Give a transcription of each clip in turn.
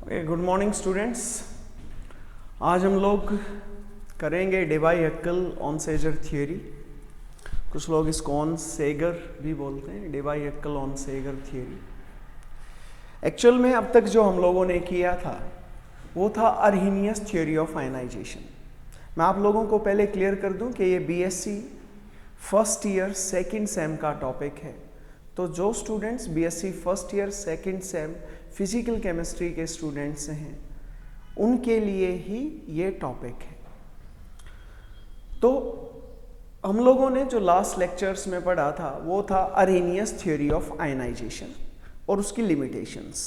Good morning students. आज हम लोग करेंगे डेबाई-हैक्केल ऑन-सेजर थियोरी। कुछ लोग इसको ऑन-सेगर भी बोलते हैं, डेबाई-हैक्केल ऑन-सेगर थियोरी। एक्चुअल में अब तक जो हम लोगों ने किया था वो था अर्हीनियस थ्योरी ऑफ आयनाइजेशन। मैं आप लोगों को पहले क्लियर कर दूं कि ये BSc first year second same का टॉपिक है। तो जो students BSc first year second same physical chemistry के स्टूडेंट्स हैं उनके लिए ही ये टॉपिक है। तो हम लोगों ने जो लास्ट लेक्चर्स में पढ़ा था वो था अर्हीनियस थ्योरी ऑफ आयनाइजेशन और उसकी लिमिटेशंस।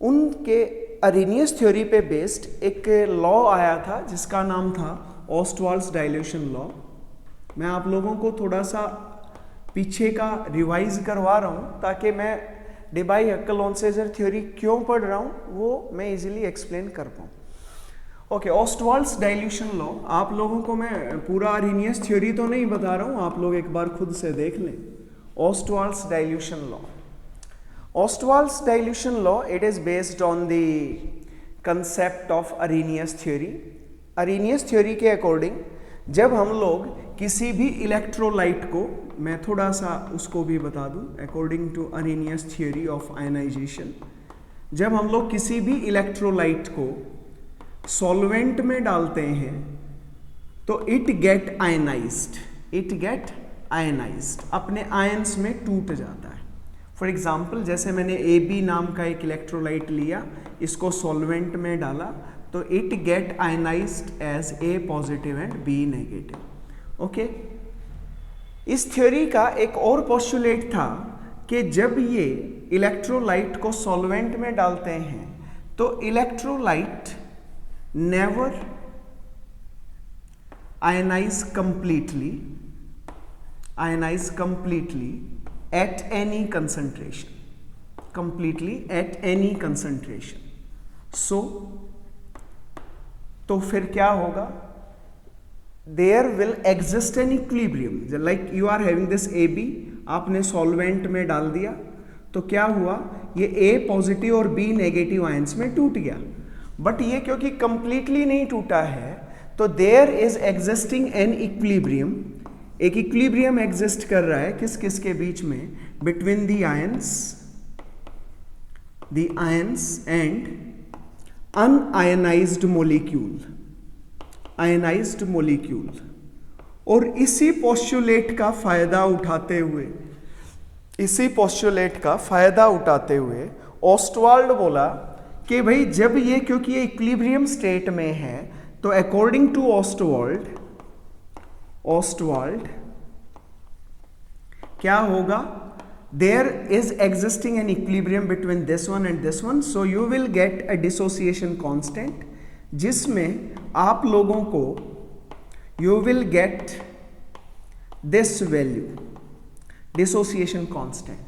उनके अर्हीनियस थ्योरी पे बेस्ड एक लॉ आया था जिसका नाम था ऑस्टवाल्ड्स डाइल्यूशन लॉ। मैं आप लोगों को थोड़ा सा पीछे का रिवाइज करवा रहा हूँ ताकि मैं डेबाई-हैक्केल ऑन-सेजर थ्योरी क्यों पढ़ रहा हूँ वो मैं इजीली एक्सप्लेन कर पाऊँ। Okay, Ostwald's dilution law. आप लोगों को मैं पूरा अर्हीनियस थ्योरी तो नहीं बता रहा हूँ, आप लोग एक बार खुद से देख लें। Ostwald's dilution law, Ostwald's dilution law, it is based on the concept of Arrhenius theory. Arrhenius theory के अकॉर्डिंग जब हम लोग किसी भी इलेक्ट्रोलाइट को, मैं थोड़ा सा उसको भी बता दूं, according to Arrhenius theory of ionisation, जब हम लोग किसी भी इलेक्ट्रोलाइट को सॉल्वेंट में डालते हैं तो it get ionised, it get ionised, अपने आयंस में टूट जाता है। फॉर एग्जाम्पल, जैसे मैंने AB नाम का एक इलेक्ट्रोलाइट लिया, इसको सॉल्वेंट में डाला तो it get ionized as A positive and B negative. Okay, इस थ्योरी का एक और पोस्टुलेट था कि जब ये इलेक्ट्रोलाइट को सॉल्वेंट में डालते हैं तो electrolyte never ionize completely at any concentration, completely at any concentration. So तो फिर क्या होगा? There will exist an equilibrium. Like you are having this AB, आपने सॉल्वेंट में डाल दिया तो क्या हुआ, ये A पॉजिटिव और B नेगेटिव आयंस में टूट गया। बट ये क्योंकि कंप्लीटली नहीं टूटा है तो there is existing an equilibrium, एक इक्विलिब्रियम एग्जिस्ट कर रहा है किस किस के बीच में, between the ions and unionized molecule, ionized molecule. और इसी पोस्टुलेट का फायदा उठाते हुए ऑस्टवाल्ड बोला कि भाई जब ये, क्योंकि ये इक्विलिब्रियम स्टेट में है तो अकॉर्डिंग टू ऑस्टवाल्ड क्या होगा, there is existing an equilibrium between this one and this one, so you will get a dissociation constant, जिसमें आप लोगों को you will get this value, dissociation constant।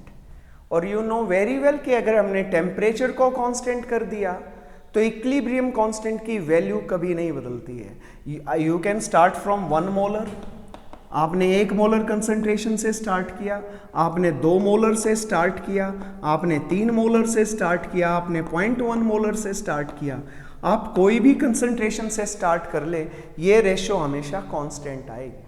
और you know very well कि अगर हमने टेम्परेचर को कांस्टेंट कर दिया तो इक्विलिब्रियम कांस्टेंट की वैल्यू कभी नहीं बदलती है। You can start from 1 molar, आपने 1 मोलर कंसंट्रेशन से स्टार्ट किया, आपने 2 मोलर से स्टार्ट किया, आपने 3 मोलर से स्टार्ट किया, आपने 0.1 मोलर से स्टार्ट किया। आप कोई भी कंसंट्रेशन से स्टार्ट कर ले, ये रेशो हमेशा कांस्टेंट आएगी।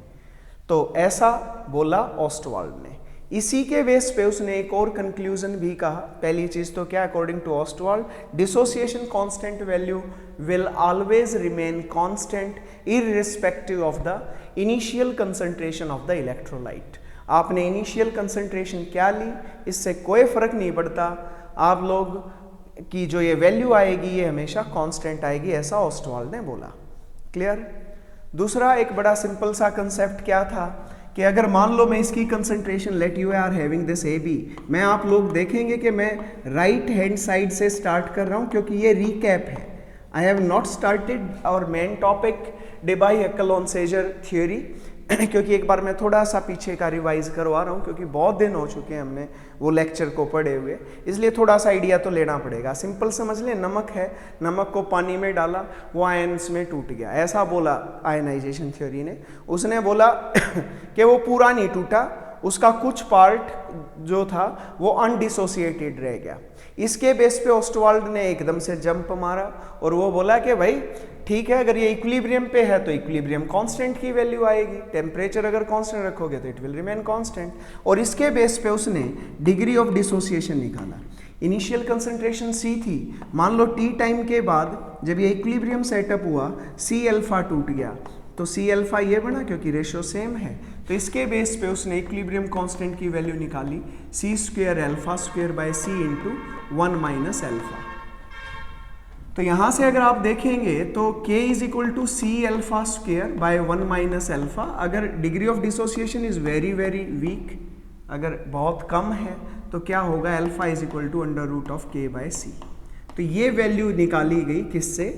तो ऐसा बोला ऑस्टवाल्ड ने। इसी के बेस पे उसने एक और कंक्लूजन भी कहा। पहली चीज तो क्या, according to Ostwald, dissociation constant value will always remain constant irrespective of the initial concentration of the electrolyte. आपने इनिशियल कंसंट्रेशन क्या ली, इससे कोई फर्क नहीं पड़ता, आप लोग की जो ये वैल्यू आएगी ये हमेशा कांस्टेंट आएगी, ऐसा ऑस्टवाल्ड ने बोला। क्लियर? दूसरा एक बड़ा सिंपल सा कंसेप्ट क्या था कि अगर मान लो मैं इसकी concentration, let you are having this AB, मैं, आप लोग देखेंगे कि मैं राइट हैंड साइड से स्टार्ट कर रहा हूं क्योंकि ये रिकैप है। I have not started our main topic Debye Huckel Onsager theory, क्योंकि एक बार मैं थोड़ा सा पीछे का रिवाइज करवा रहा हूँ क्योंकि बहुत दिन हो चुके हैं हमने वो लेक्चर को पढ़े हुए, इसलिए थोड़ा सा आइडिया तो लेना पड़ेगा। सिंपल समझ लें, नमक है, नमक को पानी में डाला, वो आयंस में टूट गया, ऐसा बोला आयनाइजेशन थ्योरी ने। उसने बोला कि वो पूरा नहीं टूटा, उसका कुछ पार्ट जो था वो अनडिसोसिएटेड रह गया। इसके बेस पे ओस्टवाल्ड ने एकदम से जंप मारा और वो बोला कि भाई ठीक है, अगर ये इक्विलिब्रियम पे है तो इक्विलिब्रियम कांस्टेंट की वैल्यू आएगी, टेम्परेचर अगर कांस्टेंट रखोगे तो इट विल रिमेन कांस्टेंट। और इसके बेस पे उसने डिग्री ऑफ डिसोसिएशन निकाला। इनिशियल कंसंट्रेशन C थी, मान लो T टाइम के बाद जब ये इक्विलिब्रियम सेटअप हुआ C अल्फा टूट गया तो C अल्फा ये बना क्योंकि रेशियो सेम है। तो इसके बेस पे उसने इक्विलिब्रियम कांस्टेंट की वैल्यू निकाली C square alpha square by C into 1 minus alpha. तो यहाँ से अगर आप देखेंगे तो K is equal to C alpha square by 1 minus alpha. अगर degree of dissociation is very very weak, अगर बहुत कम है तो क्या होगा, alpha is equal to under root of K by C। तो ये वैल्यू निकाली गई किससे,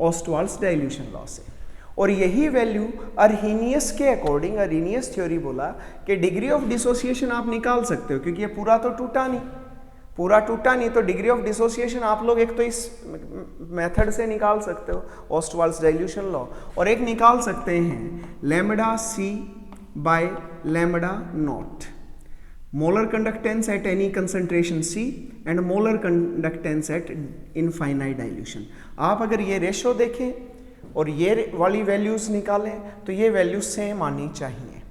ऑस्टवाल्ड्स डाइल्यूशन लॉ से। और यही वैल्यू अर्हीनियस के अकॉर्डिंग, अर्हीनियस थ्योरी बोला कि डिग्री ऑफ डिसोसिएशन आप निकाल सकते हो क्योंकि ये पूरा तो टूटा नहीं, तो डिग्री ऑफ डिसोसिएशन आप लोग एक तो इस मेथड से निकाल सकते हो ऑस्टवाल्ड्स डाइल्यूशन लॉ, और एक निकाल सकते हैं lambda C by lambda naught, molar conductance at any concentration C and molar conductance at infinite dilution. आप अगर ये रेशो देखें और ये वाली वैल्यूज निकालें तो ये वैल्यू सेम आनी चाहिए।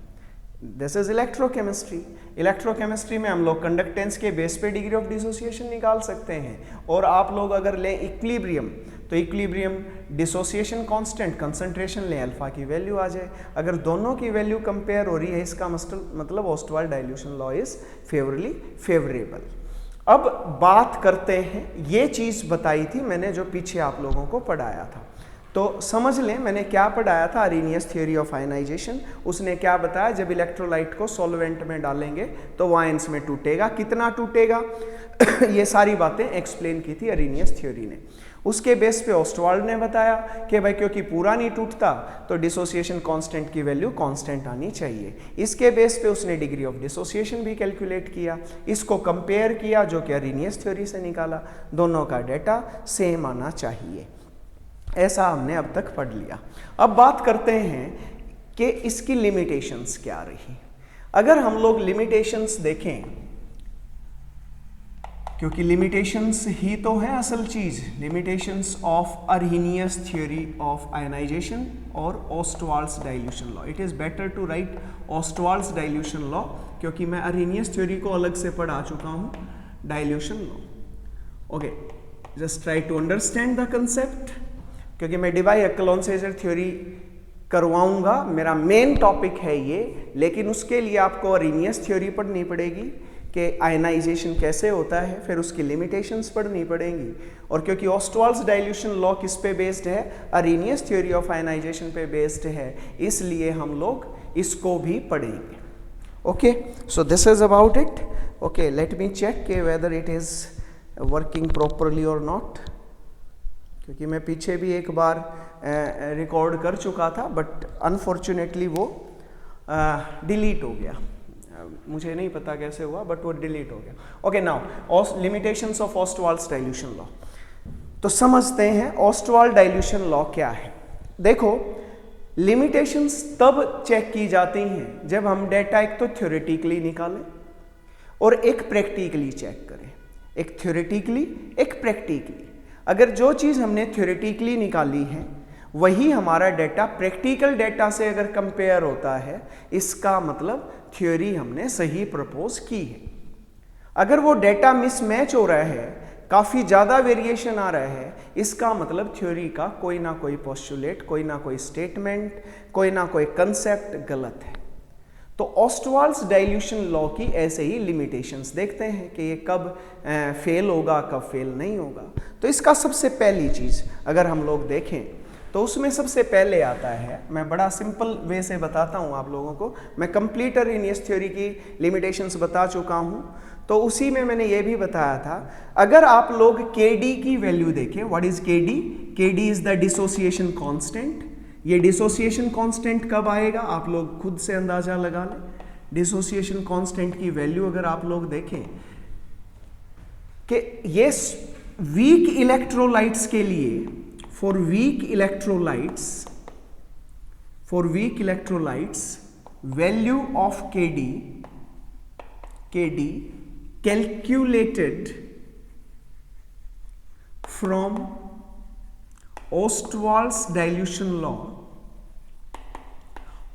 This is electrochemistry. इलेक्ट्रोकेमिस्ट्री में हम लोग कंडक्टेंस के बेस पे डिग्री ऑफ डिसोसिएशन निकाल सकते हैं। और आप लोग अगर लें इक्विलिब्रियम तो इक्विलिब्रियम डिसोसिएशन कांस्टेंट, कंसंट्रेशन लें अल्फा की वैल्यू आ जाए। अगर दोनों की वैल्यू कंपेयर हो रही है इसका मतलब ऑस्टवाल्ड डाइल्यूशन लॉ इज फेवरेबल। अब बात करते हैं, ये चीज बताई थी मैंने जो पीछे आप लोगों को पढ़ाया था, तो समझ लें मैंने क्या पढ़ाया था, अर्हीनियस थ्योरी ऑफ आयनाइजेशन। उसने क्या बताया, जब इलेक्ट्रोलाइट को सॉल्वेंट में डालेंगे तो वो आयंस में टूटेगा, कितना टूटेगा ये सारी बातें एक्सप्लेन की थी अर्हीनियस थ्योरी ने। उसके बेस पे ऑस्टवाल्ड ने बताया कि भाई क्योंकि पूरा नहीं टूटता तो डिसोसिएशन कांस्टेंट की वैल्यू कांस्टेंट आनी चाहिए। इसके बेस पे उसने डिग्री ऑफ डिसोसिएशन भी कैलकुलेट किया, इसको कंपेयर किया जो कि अर्हीनियस थ्योरी से निकाला, दोनों का डेटा सेम आना चाहिए। ऐसा हमने अब तक पढ़ लिया। अब बात करते हैं कि इसकी लिमिटेशंस क्या रही। अगर हम लोग लिमिटेशंस देखें, क्योंकि लिमिटेशंस ही तो है असल चीज, limitations of Arrhenius theory of ionization और Ostwald's dilution law. It is better to write Ostwald's dilution law क्योंकि मैं अर्हीनियस थ्योरी को अलग से पढ़ा चुका हूं, dilution law. Okay, just try to understand the concept, क्योंकि मैं डिबाई-हक्केल-ऑन-सेजर थ्योरी करवाऊंगा, मेरा मेन टॉपिक है ये। लेकिन उसके लिए आपको अर्हीनियस थ्योरी पढ़नी पड़ेगी कि आयनाइजेशन कैसे होता है, फिर उसकी लिमिटेशंस पढ़नी पड़ेंगी। और क्योंकि ऑस्टवाल्ड्स डाइल्यूशन लॉ किस पे बेस्ड है, अर्हीनियस थ्योरी ऑफ आयनाइजेशन पे बेस्ड है, इसलिए हम लोग इसको भी पढ़ेंगे। Okay, so this is about it. Okay, let me check के whether it is working properly और नॉट, क्योंकि मैं पीछे भी एक बार रिकॉर्ड कर चुका था बट अनफॉर्चुनेटली वो डिलीट हो गया। मुझे नहीं पता कैसे हुआ बट वो डिलीट हो गया। Okay, now limitations of Ostwald's dilution law. तो समझते हैं ऑस्टवाल्ड डाइल्यूशन लॉ क्या है। देखो, लिमिटेशंस तब चेक की जाती हैं जब हम डेटा एक तो थ्योरेटिकली निकालें और एक प्रैक्टिकली चेक करें। एक थ्योरेटिकली, एक प्रैक्टिकली। अगर जो चीज़ हमने थ्योरेटिकली निकाली है वही हमारा डेटा प्रैक्टिकल डेटा से अगर कंपेयर होता है, इसका मतलब थ्योरी हमने सही प्रपोज की है। अगर वो डेटा मिसमैच हो रहा है, काफ़ी ज़्यादा वेरिएशन आ रहा है, इसका मतलब थ्योरी का कोई ना कोई पोस्टुलेट, कोई ना कोई स्टेटमेंट, कोई ना कोई कंसेप्ट गलत है। तो ऑस्टवाल्ड्स डाइल्यूशन लॉ की ऐसे ही लिमिटेशंस देखते हैं कि ये कब फेल होगा, कब फेल नहीं होगा। तो इसका सबसे पहली चीज़ अगर हम लोग देखें तो उसमें सबसे पहले आता है, मैं बड़ा सिंपल वे से बताता हूँ आप लोगों को, मैं कंप्लीट अर्हीनियस थ्योरी की लिमिटेशंस बता चुका हूँ। तो उसी में मैंने ये भी बताया था, अगर आप लोग Kd की वैल्यू देखें, what is Kd? Kd is the dissociation constant. ये डिसोसिएशन कांस्टेंट कब आएगा आप लोग खुद से अंदाजा लगा लें। डिसोसिएशन कांस्टेंट की वैल्यू अगर आप लोग देखें कि ये वीक इलेक्ट्रोलाइट्स के लिए, for weak electrolytes value of Kd calculated from Ostwald's dilution law,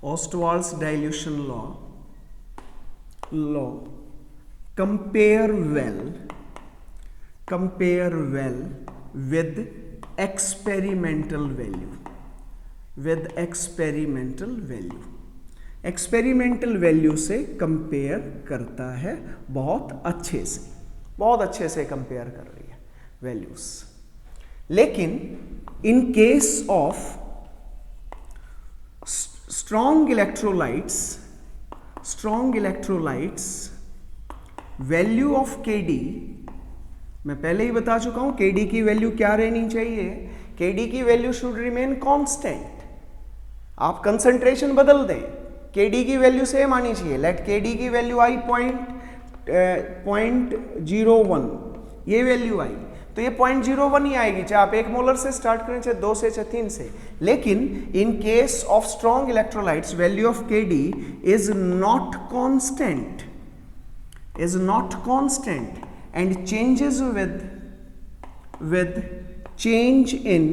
Ostwald's dilution law, compare well with experimental value, experimental value से कंपेयर करता है, बहुत अच्छे से कंपेयर कर रही है वैल्यूज। लेकिन in case of strong electrolytes value of KD, मैं पहले ही बता चुका हूं KD की वैल्यू क्या रहनी चाहिए, KD की वैल्यू शुड रिमेन कांस्टेंट। आप कंसंट्रेशन बदल दें, KD की वैल्यू सेम आनी चाहिए। लेट KD की वैल्यू आई 0.01, ये वैल्यू आई तो ये 0.01 ही आएगी, चाहे आप 1 मोलर से स्टार्ट करें, चाहे 2 से, चाहे 3 से। लेकिन in case of strong electrolytes value of KD is not constant and changes with change in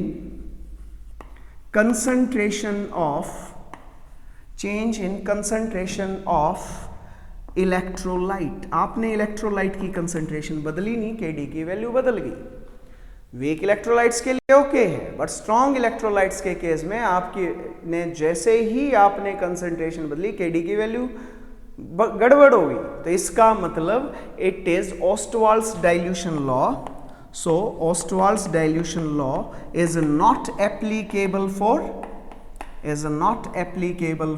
concentration of electrolyte. आपने इलेक्ट्रोलाइट की कंसंट्रेशन बदली नहीं, KD की वैल्यू बदल गई। वीक इलेक्ट्रोलाइट्स के लिए ओके है, बट स्ट्रॉन्ग इलेक्ट्रोलाइट्स के केस में आपकी ने जैसे ही आपने कंसंट्रेशन बदली, KD की वैल्यू गड़बड़ हो गई। तो इसका मतलब it is Ostwald's dilution law, so Ostwald's dilution law is not applicable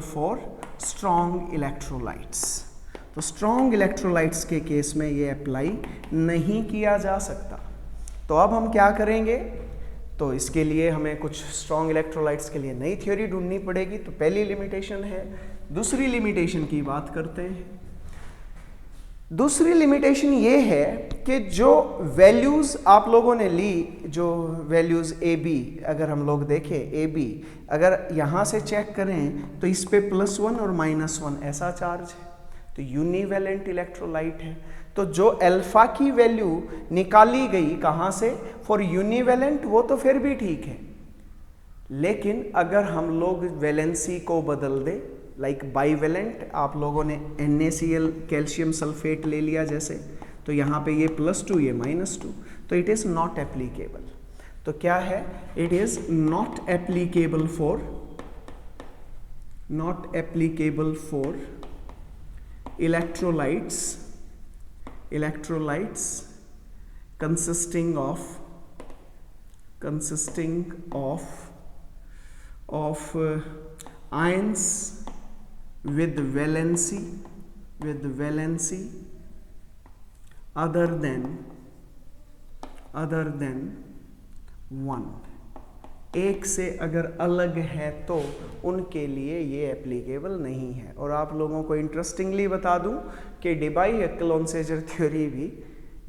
for strong electrolytes। तो स्ट्रॉन्ग इलेक्ट्रोलाइट्स के केस में ये अप्लाई नहीं किया जा सकता। तो अब हम क्या करेंगे, तो इसके लिए हमें कुछ स्ट्रॉन्ग इलेक्ट्रोलाइट्स के लिए नई थ्योरी ढूंढनी पड़ेगी। तो पहली लिमिटेशन है। दूसरी लिमिटेशन की बात करते हैं। दूसरी लिमिटेशन ये है कि जो वैल्यूज आप लोगों ने ली, जो वैल्यूज AB, अगर हम लोग देखें AB, अगर यहाँ से चेक करें तो इस पे +1 और -1 ऐसा चार्ज है, तो यूनिवैलेंट इलेक्ट्रोलाइट है। तो जो अल्फा की वैल्यू निकाली गई कहाँ से, फॉर यूनिवैलेंट, वो तो फिर भी ठीक है। लेकिन अगर हम लोग वैलेंसी को बदल दे, लाइक बाईवेलेंट, आप लोगों ने NaCl कैल्शियम सल्फेट ले लिया जैसे, तो यहाँ पे ये +2 ये -2, तो इट इज़ नॉट एप्लीकेबल। तो क्या है, it is not applicable for electrolytes consisting of ions with valency other than 1, एक से अगर अलग है तो उनके लिए ये एप्लीकेबल नहीं है। और आप लोगों को इंटरेस्टिंगली बता दूं कि डिबाई-हेक्केल-ऑन-सेजर थ्योरी भी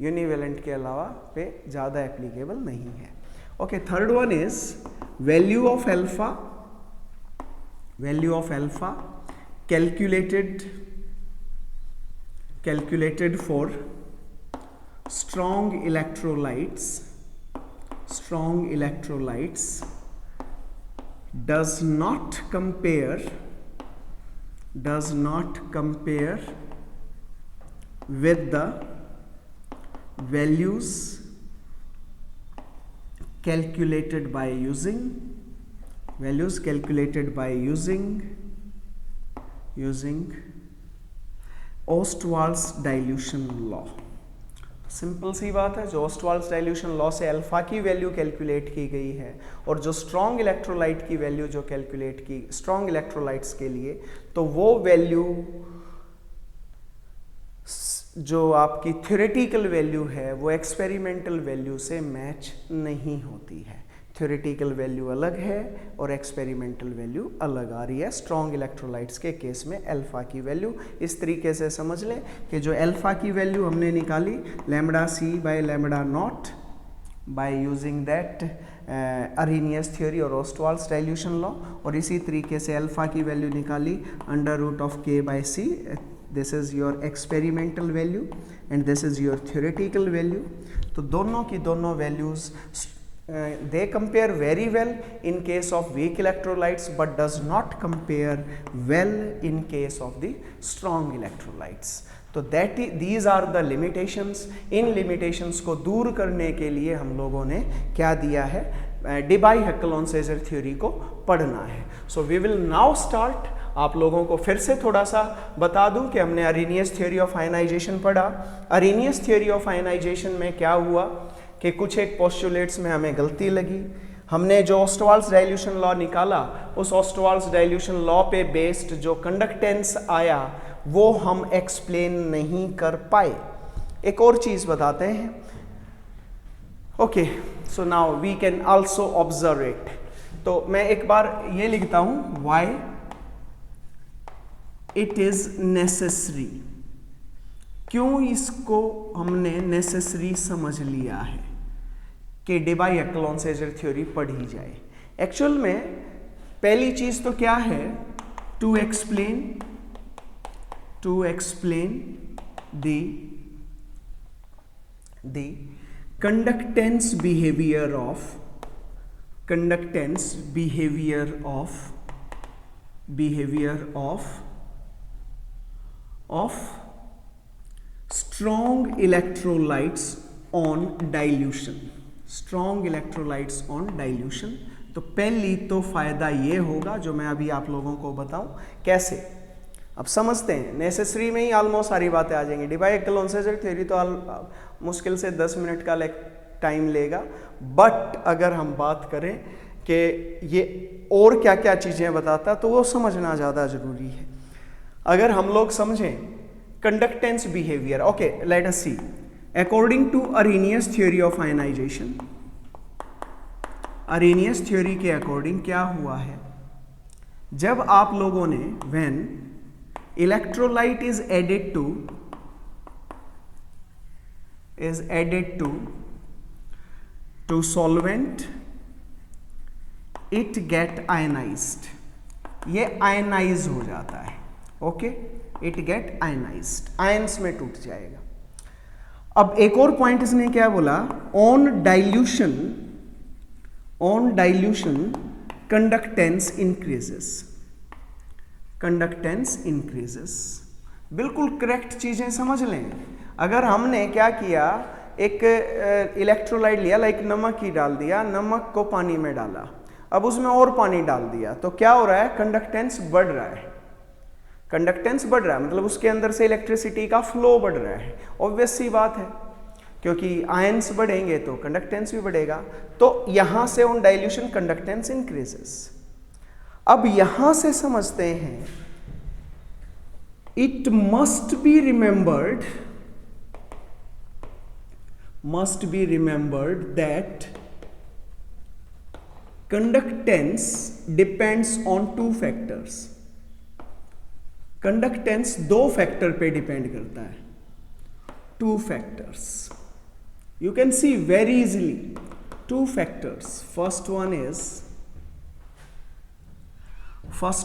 यूनिवेलेंट के अलावा पे ज़्यादा एप्लीकेबल नहीं है। Okay, third one is value of alpha calculated for strong electrolytes does not compare with the values calculated by using Ostwald's dilution law। Simple सी बात है, जो Ostwald's dilution law से अल्फा की वैल्यू कैलकुलेट की गई है और जो स्ट्रॉन्ग इलेक्ट्रोलाइट की वैल्यू जो कैलकुलेट की स्ट्रॉन्ग इलेक्ट्रोलाइट्स के लिए, तो वो वैल्यू जो आपकी थ्योरेटिकल वैल्यू है वो एक्सपेरिमेंटल वैल्यू से मैच नहीं होती है। थ्योरेटिकल वैल्यू अलग है और एक्सपेरिमेंटल वैल्यू अलग आ रही है। स्ट्रॉन्ग इलेक्ट्रोलाइट्स के केस में अल्फा की वैल्यू इस तरीके से समझ लें कि जो अल्फा की वैल्यू हमने निकाली λc/λ0 by using that Arrhenius theory और Ostwald's dilution law, और इसी तरीके से अल्फा की वैल्यू निकाली √k/c this is your experimental value and this is your theoretical value. तो दोनों की दोनों values they compare very well in case of weak electrolytes but does not compare well in case of the strong electrolytes. तो these are the limitations. In limitations को दूर करने के लिए हम लोगों ने क्या दिया है, Debye-Heckel-Onsager थ्योरी को पढ़ना है। So we will now start. आप लोगों को फिर से थोड़ा सा बता दूं कि हमने अरेनियस थ्योरी ऑफ आयनाइजेशन पढ़ा। अरेनियस थ्योरी ऑफ आयनाइजेशन में क्या हुआ कि कुछ एक पोस्टुलेट्स में हमें गलती लगी। हमने जो ऑस्टवाल्स डाइल्यूशन लॉ निकाला, उस ऑस्टवाल्स डाइल्यूशन लॉ पे बेस्ड जो कंडक्टेंस आया वो हम एक्सप्लेन नहीं कर पाए। एक और चीज़ बताते हैं। Okay, so now we can also observe it. तो मैं एक बार ये लिखता हूँ, व्हाई इट इज़ नेसेसरी। क्यों इसको हमने नेसेसरी समझ लिया है कि Debye-Heckel-Onsager थ्योरी पढ़ी जाए। एक्चुअल में पहली चीज तो क्या है, to explain the conductance behaviour of strong electrolytes on dilution, strong electrolytes on dilution। तो पहली तो फायदा ये होगा जो मैं अभी आप लोगों को बताऊं कैसे। अब समझते हैं, नेसेसरी में ही ऑलमोस्ट सारी बातें आ जाएंगी। Debye-Heckel-Onsager थ्योरी तो मुश्किल से 10 मिनट का टाइम लेगा, बट अगर हम बात करें कि ये और क्या क्या चीज़ें बताता तो वो समझना ज़्यादा ज़रूरी है। अगर हम लोग समझें conductance behavior, okay, let us see. According to Arrhenius theory of ionization, Arrhenius theory के अकॉर्डिंग क्या हुआ है, जब आप लोगों ने when electrolyte is added to solvent, it get ionized, ये आयनाइज हो जाता है। Okay, it get ionised, ions में टूट जाएगा। अब एक और पॉइंट इसने क्या बोला, ऑन डाइल्यूशन कंडक्टेंस इंक्रीजेस। बिल्कुल करेक्ट चीजें समझ लें। अगर हमने क्या किया, एक इलेक्ट्रोलाइट लिया, लाइक नमक ही डाल दिया, नमक को पानी में डाला, अब उसमें और पानी डाल दिया, तो क्या हो रहा है, कंडक्टेंस बढ़ रहा है। कंडक्टेंस बढ़ रहा है मतलब उसके अंदर से इलेक्ट्रिसिटी का फ्लो बढ़ रहा है। ऑब्वियस सी बात है, क्योंकि आयंस बढ़ेंगे तो कंडक्टेंस भी बढ़ेगा। तो यहां से ऑन डाइल्यूशन कंडक्टेंस इंक्रीजेस। अब यहां से समझते हैं, it must be remembered that conductance depends on 2 factors. Conductance 2 factor पे डिपेंड करता है, 2 factors. You can see very easily 2 factors. First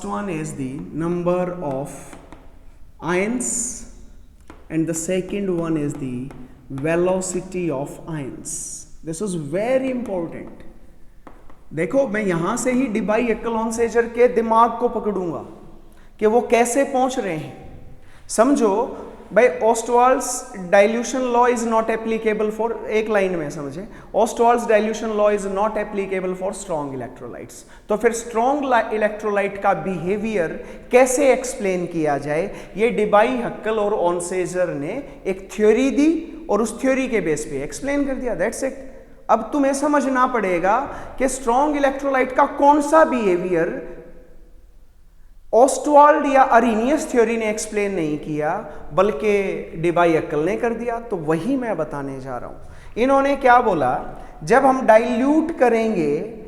one is the number of ions and the second one is the velocity of ions. This is very important. देखो, मैं यहां से ही Debye-Heckel-Onsager के दिमाग को पकड़ूंगा कि वो कैसे पहुंच रहे हैं। समझो भाई, Ostwald's dilution law is not applicable for, एक लाइन में समझे, Ostwald's dilution law is not applicable for strong electrolytes. तो फिर स्ट्रॉन्ग इलेक्ट्रोलाइट का बिहेवियर कैसे एक्सप्लेन किया जाए, ये Debye-Heckel और Onsager ने एक थ्योरी दी और उस थ्योरी के बेस पे एक्सप्लेन कर दिया। That's it. अब तुम्हें समझना पड़ेगा कि स्ट्रॉन्ग इलेक्ट्रोलाइट का कौन सा बिहेवियर ऑस्टवाल्ड या अरेनियस थ्योरी ने एक्सप्लेन नहीं किया, बल्कि Debye-Heckel ने कर दिया। तो वही मैं बताने जा रहा हूं। इन्होंने क्या बोला, जब हम डाइल्यूट करेंगे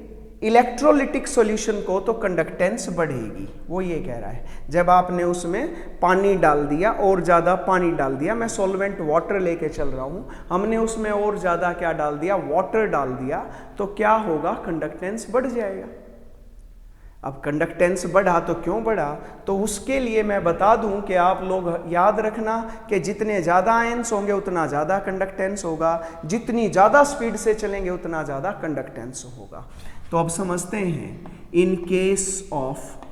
इलेक्ट्रोलिटिक सॉल्यूशन को तो कंडक्टेंस बढ़ेगी। वो ये कह रहा है, जब आपने उसमें पानी डाल दिया और ज़्यादा पानी डाल दिया, मैं सॉल्वेंट वाटर लेके चल रहा हूँ, हमने उसमें और ज़्यादा क्या डाल दिया, वाटर डाल दिया, तो क्या होगा, कंडक्टेंस बढ़ जाएगा। अब कंडक्टेंस बढ़ा तो क्यों बढ़ा, तो उसके लिए मैं बता दूं कि आप लोग याद रखना कि जितने ज़्यादा आयंस होंगे उतना ज़्यादा कंडक्टेंस होगा, जितनी ज़्यादा स्पीड से चलेंगे उतना ज़्यादा कंडक्टेंस होगा। तो अब समझते हैं, in case of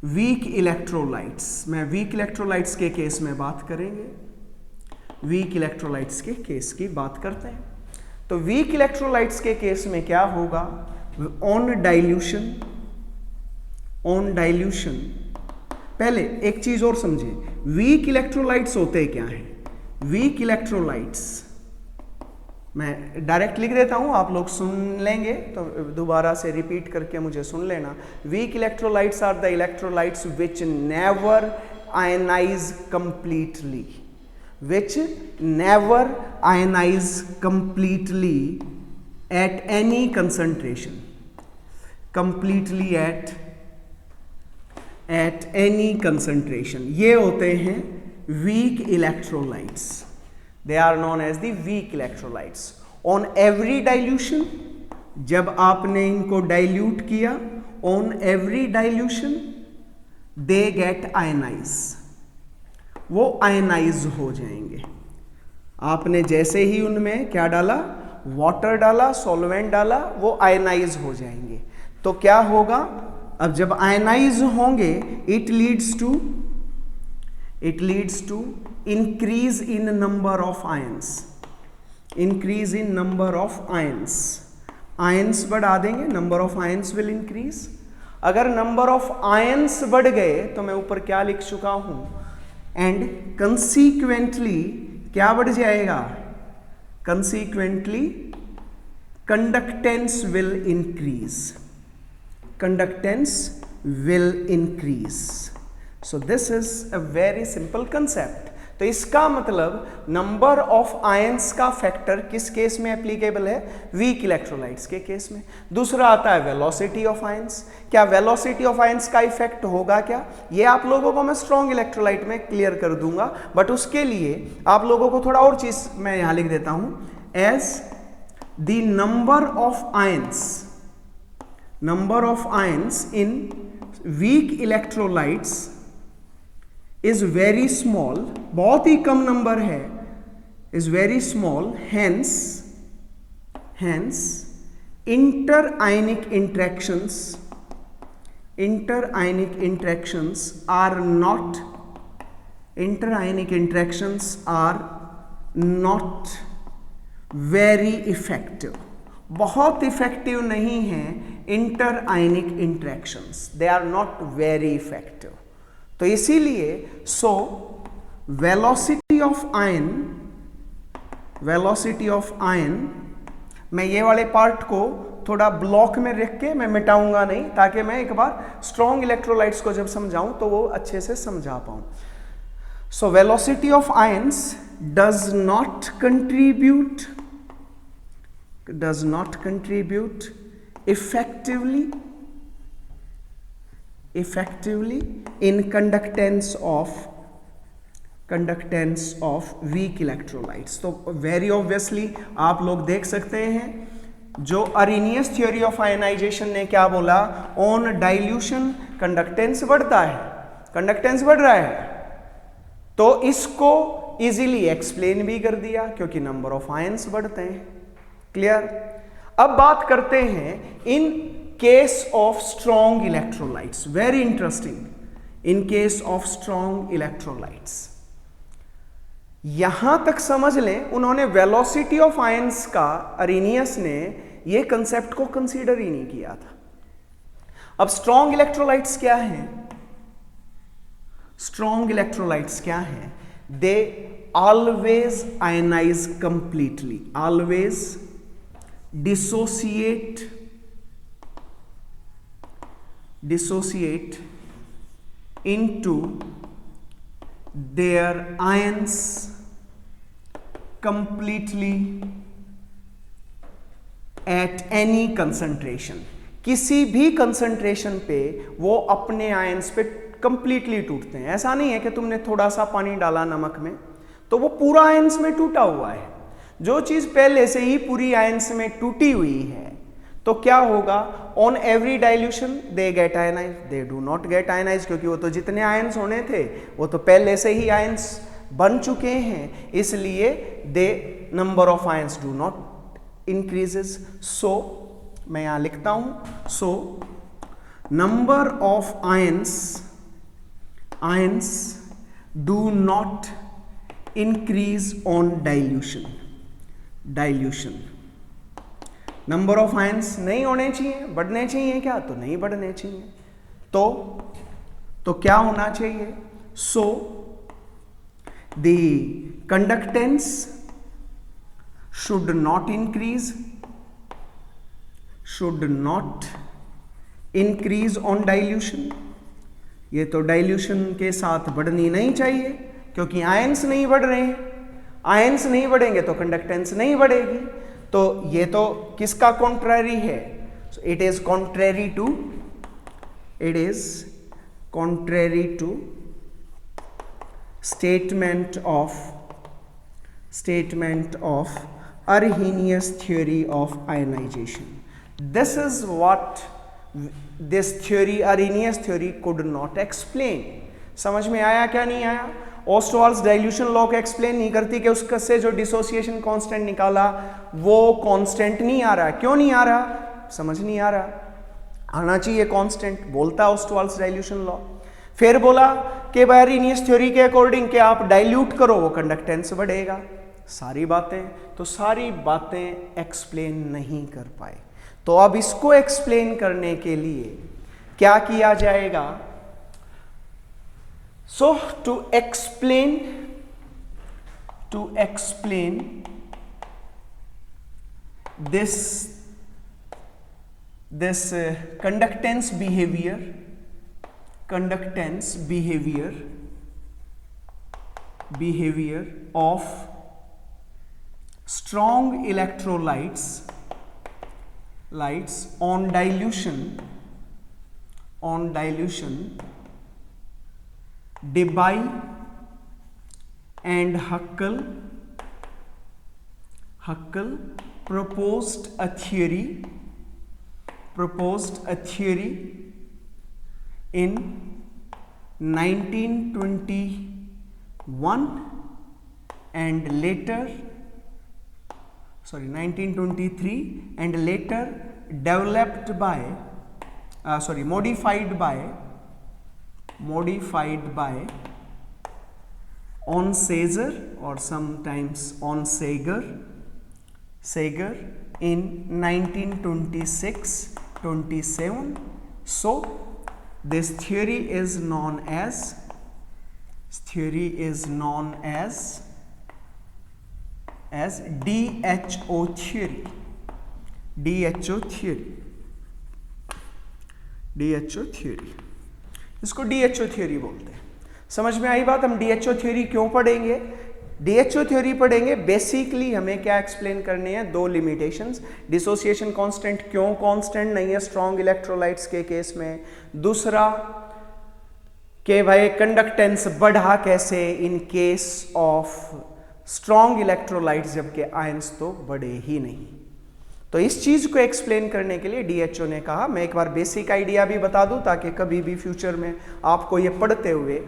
weak electrolytes, मैं वीक इलेक्ट्रोलाइट्स के केस में बात करेंगे, वीक इलेक्ट्रोलाइट्स के केस की बात करते हैं। तो वीक इलेक्ट्रोलाइट्स के केस में क्या होगा, ऑन डाइल्यूशन, ऑन डाइल्यूशन, पहले एक चीज और समझिए, वीक इलेक्ट्रोलाइट्स होते क्या हैं। वीक इलेक्ट्रोलाइट्स मैं डायरेक्ट लिख देता हूं, आप लोग सुन लेंगे तो दोबारा से रिपीट करके मुझे सुन लेना। Weak electrolytes are the electrolytes which never ionize completely, which never ionize completely at any concentration, completely at any concentration। ये होते हैं weak electrolytes, they are known as the weak electrolytes। on every dilution, जब आपने इनको dilute किया, on every dilution they get ionized, वो ionise हो जाएंगे। आपने जैसे ही उनमें क्या डाला, वाटर डाला, सॉल्वेंट डाला, वो आयनाइज हो जाएंगे। तो क्या होगा, अब जब आयनाइज होंगे, it leads to increase in number of ions, increase in number of ions, ions बढ़ा देंगे, number of ions will increase. अगर नंबर ऑफ आयंस बढ़ गए तो मैं ऊपर क्या लिख चुका हूं, एंड कंसीक्वेंटली क्या बढ़ जाएगा, consequently conductance will increase, conductance will increase. So this is a very simple concept. तो इसका मतलब नंबर ऑफ आयंस का फैक्टर किस केस में एप्लीकेबल है, वीक इलेक्ट्रोलाइट्स के केस में। दूसरा आता है वेलोसिटी ऑफ आयंस। क्या वेलोसिटी ऑफ आयंस का इफेक्ट होगा क्या, ये आप लोगों को मैं स्ट्रॉन्ग इलेक्ट्रोलाइट में क्लियर कर दूंगा, बट उसके लिए आप लोगों को थोड़ा और चीज मैं यहां लिख देता हूं, as the number of ions in weak electrolytes is very small, बहुत ही कम नंबर है, is very small, hence interionic interactions are not very effective, बहुत इफेक्टिव नहीं है इंटरआयनिक interactions, they are not very effective। तो इसीलिए वेलोसिटी ऑफ आयन, मैं ये वाले पार्ट को थोड़ा ब्लॉक में रख के मैं मिटाऊंगा नहीं, ताकि मैं एक बार स्ट्रॉन्ग इलेक्ट्रोलाइट्स को जब समझाऊं तो वो अच्छे से समझा पाऊं। So velocity of ions does not contribute effectively in conductance of weak electrolytes। तो वेरी ऑब्वियसली आप लोग देख सकते हैं, जो अरेनियस थ्योरी ऑफ आयनाइजेशन ने क्या बोला, ऑन डाइल्यूशन कंडक्टेंस बढ़ता है, कंडक्टेंस बढ़ रहा है, तो इसको इजीली एक्सप्लेन भी कर दिया क्योंकि नंबर ऑफ आयंस बढ़ते हैं। क्लियर। अब बात करते हैं in case of strong electrolytes, very interesting, in case of strong electrolytes. यहां तक समझ लें, उन्होंने वेलोसिटी ऑफ आयंस का, अरेनियस ने ये कंसेप्ट को कंसीडर ही नहीं किया था। अब स्ट्रॉन्ग इलेक्ट्रोलाइट्स क्या हैं, स्ट्रॉन्ग इलेक्ट्रोलाइट्स क्या हैं, they always ionize completely, always dissociate into their ions completely at any concentration। किसी भी कंसंट्रेशन पे वो अपने आयंस पे कंप्लीटली टूटते हैं। ऐसा नहीं है कि तुमने थोड़ा सा पानी डाला नमक में तो वो पूरा आयंस में टूटा हुआ है। जो चीज पहले से ही पूरी आयंस में टूटी हुई है तो क्या होगा, on every dilution they get ionize, they do not get ionize, क्योंकि वो तो जितने आयंस होने थे वो तो पहले से ही आयंस बन चुके हैं, इसलिए they number of ions do not increases. So मैं यहां लिखता हूं, so number of ions do not increase on dilution. Number of ions नहीं होने चाहिए, बढ़ने चाहिए क्या, तो नहीं बढ़ने चाहिए, तो क्या होना चाहिए, so the conductance should not increase on dilution. ये तो डाइल्यूशन के साथ बढ़नी नहीं चाहिए, क्योंकि आयंस नहीं बढ़ रहे हैं, आयंस नहीं बढ़ेंगे तो कंडक्टेंस नहीं बढ़ेगी, तो ये तो किसका कॉन्ट्ररी है, it is contrary to statement of Arrhenius theory of ionization. This is what this theory, Arrhenius theory, could not explain. समझ में आया क्या नहीं आया? ओस्टवाल्स डाइल्यूशन लॉ को एक्सप्लेन नहीं करती कि उसका से जो डिसोसिएशन कांस्टेंट निकाला वो कांस्टेंट नहीं आ रहा। क्यों नहीं आ रहा? समझ नहीं आ रहा। आना चाहिए कांस्टेंट, बोलता ओस्टवाल्स डाइल्यूशन लॉ। फिर बोला कि आर्हेनियस थ्योरी के अकॉर्डिंग कि आप डाइल्यूट करो वो कंडक्टेंस बढ़ेगा। सारी बातें एक्सप्लेन नहीं कर पाए। तो अब इसको एक्सप्लेन करने के लिए क्या किया जाएगा? So to explain this conductance behavior of strong electrolytes on dilution, Debye and Huckel proposed a theory in 1921 and later 1923 and later developed by modified by Onsager or sometimes Onsager in 1926-27. So this theory is known as DHO theory. इसको DHO theory बोलते हैं। समझ में आई बात? हम DHO theory क्यों पढ़ेंगे? DHO theory पढ़ेंगे बेसिकली हमें क्या एक्सप्लेन करने हैं? दो लिमिटेशंस। डिसोसिएशन कांस्टेंट क्यों कांस्टेंट नहीं है स्ट्रॉन्ग इलेक्ट्रोलाइट्स के केस में। दूसरा कि भाई कंडक्टेंस बढ़ा कैसे in case of strong electrolytes, जबकि आयंस तो बढ़े ही नहीं। तो इस चीज को एक्सप्लेन करने के लिए DHO ने कहा मैं एक बार बेसिक आइडिया भी बता दूं ताकि कभी भी फ्यूचर में आपको ये पढ़ते हुए।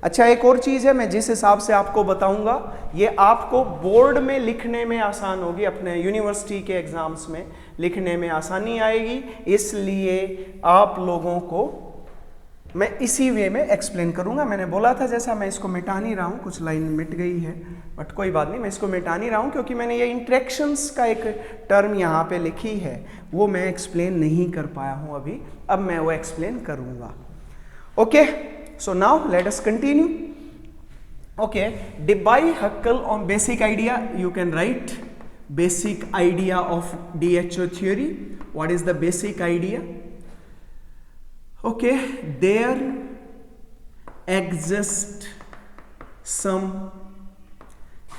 अच्छा, एक और चीज है, मैं जिस हिसाब से आपको बताऊंगा ये आपको बोर्ड में लिखने में आसान होगी, अपने यूनिवर्सिटी के एग्जाम्स में लिखने में आसानी आएगी, इसलिए आप लोगों को मैं इसी वे में एक्सप्लेन करूंगा। मैंने बोला था जैसा मैं इसको मिटा नहीं रहा हूं, कुछ लाइन मिट गई है बट कोई बात नहीं, मैं इसको मिटा नहीं रहा हूं क्योंकि मैंने ये इंटरेक्शंस का एक टर्म यहाँ पे लिखी है वो मैं एक्सप्लेन नहीं कर पाया हूं अभी, अब मैं वो एक्सप्लेन करूंगा। Okay, so now let us continue. Okay, Debye-Huckel on basic idea, you can write basic idea of DHO theory. What is the basic idea? Okay, there exist some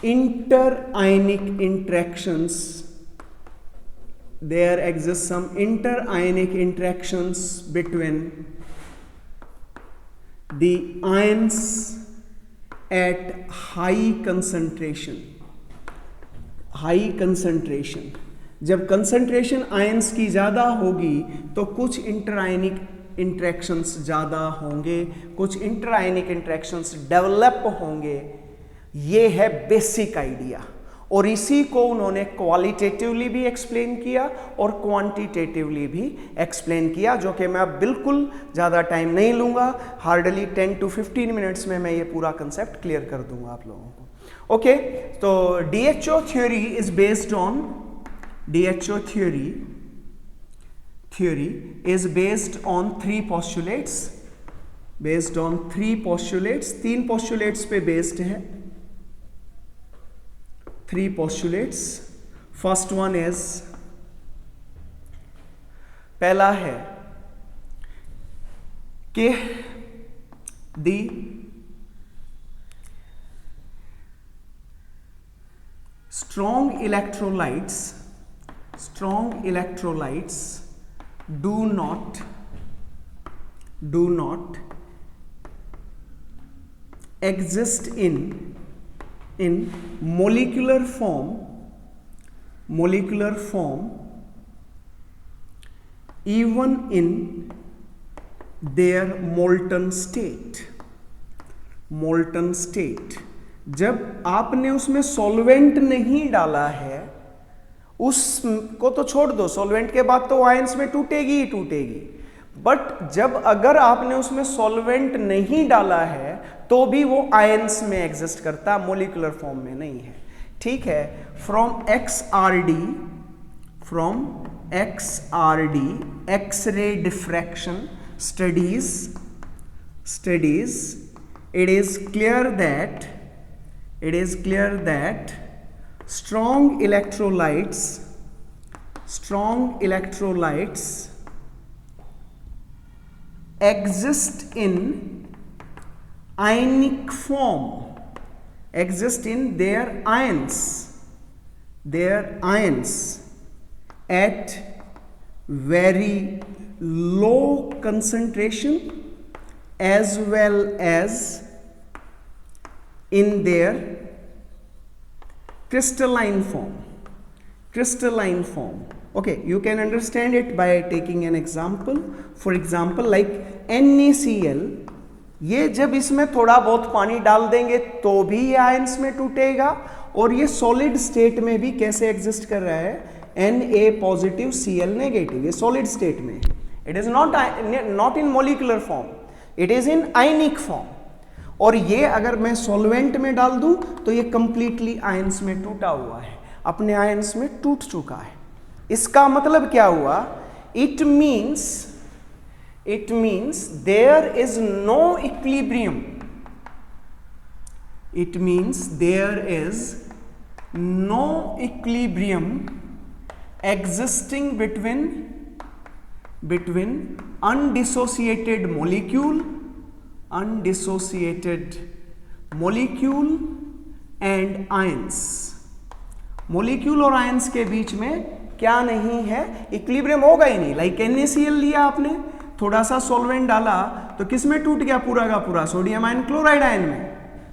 interionic interactions. There exist some interionic interactions between the ions at high concentration. जब concentration ions की ज़्यादा होगी तो कुछ इंटरआयनिक interactions ज़्यादा होंगे, कुछ इंटरआयनिक interactions develop होंगे। ये है बेसिक आइडिया, और इसी को उन्होंने क्वालिटेटिवली भी एक्सप्लेन किया और क्वांटिटेटिवली भी एक्सप्लेन किया, जो कि मैं बिल्कुल ज़्यादा टाइम नहीं लूँगा। हार्डली 10 to 15 मिनट्स में मैं ये पूरा कंसेप्ट क्लियर कर दूंगा आप लोगों को। ओके, तो DHO theory is based on DHO theory is based on three postulates, तीन postulates पे based है। Three postulates. First one is, पहला है कि the strong electrolytes do not exist in molecular form even in their molten state। जब आपने उसमें solvent नहीं डाला है, उसको तो छोड़ दो, सॉल्वेंट के बाद तो आयंस में टूटेगी ही टूटेगी, बट जब अगर आपने उसमें सॉल्वेंट नहीं डाला है तो भी वो आयंस में एग्जिस्ट करता, मोलिकुलर फॉर्म में नहीं है। ठीक है, from XRD X ray diffraction studies it is clear that strong electrolytes exist in ionic form, exist in their ions at very low concentration as well as in their crystalline form. Okay, you can understand it by taking an example. For example, like NaCl, ये जब इसमें थोड़ा बहुत पानी डाल देंगे तो भी ये आयंस में टूटेगा, और ये सॉलिड स्टेट में भी कैसे एग्जिस्ट कर रहा है, Na पॉजिटिव Cl नेगेटिव, ये सॉलिड स्टेट में, it is not in molecular form, it is in ionic form. और ये अगर मैं सॉल्वेंट में डाल दूं तो ये कंप्लीटली आयंस में टूटा हुआ है, अपने आयंस में टूट चुका है। इसका मतलब क्या हुआ, it means there is no equilibrium, it means there is no equilibrium existing between undissociated molecule and ions। Molecule और आयंस के बीच में क्या नहीं है, इक्विलिब्रियम होगा ही नहीं। लाइक NaCl लिया आपने, थोड़ा सा सॉल्वेंट डाला तो किस में टूट गया, पूरा का पूरा सोडियम आयन क्लोराइड आयन में,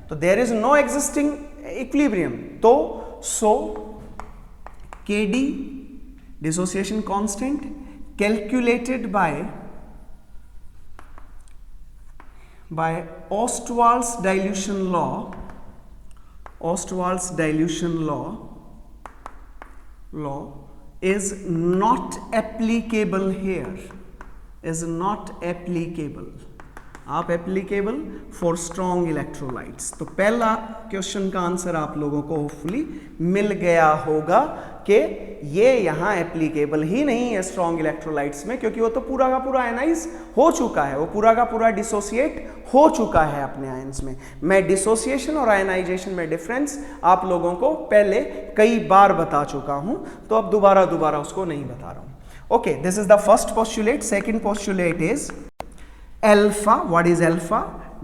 तो there is no existing equilibrium. तो so Kd dissociation constant calculated by Ostwald's dilution law is not applicable here, आप एप्लीकेबल फॉर स्ट्रॉन्ग इलेक्ट्रोलाइट्स। तो पहला क्वेश्चन का आंसर आप लोगों को होपफुली मिल गया होगा कि ये यहाँ एप्लीकेबल ही नहीं है स्ट्रॉन्ग इलेक्ट्रोलाइट्स में, क्योंकि वो तो पूरा का पूरा आयनाइज हो चुका है, वो पूरा का पूरा डिसोसिएट हो चुका है अपने आयंस में। मैं डिसोसिएशन और आयनाइजेशन में डिफरेंस आप लोगों को पहले कई बार बता चुका हूं, तो अब दोबारा उसको नहीं बता रहा हूं। Okay, this is the first postulate. Second postulate is alpha. What is alpha?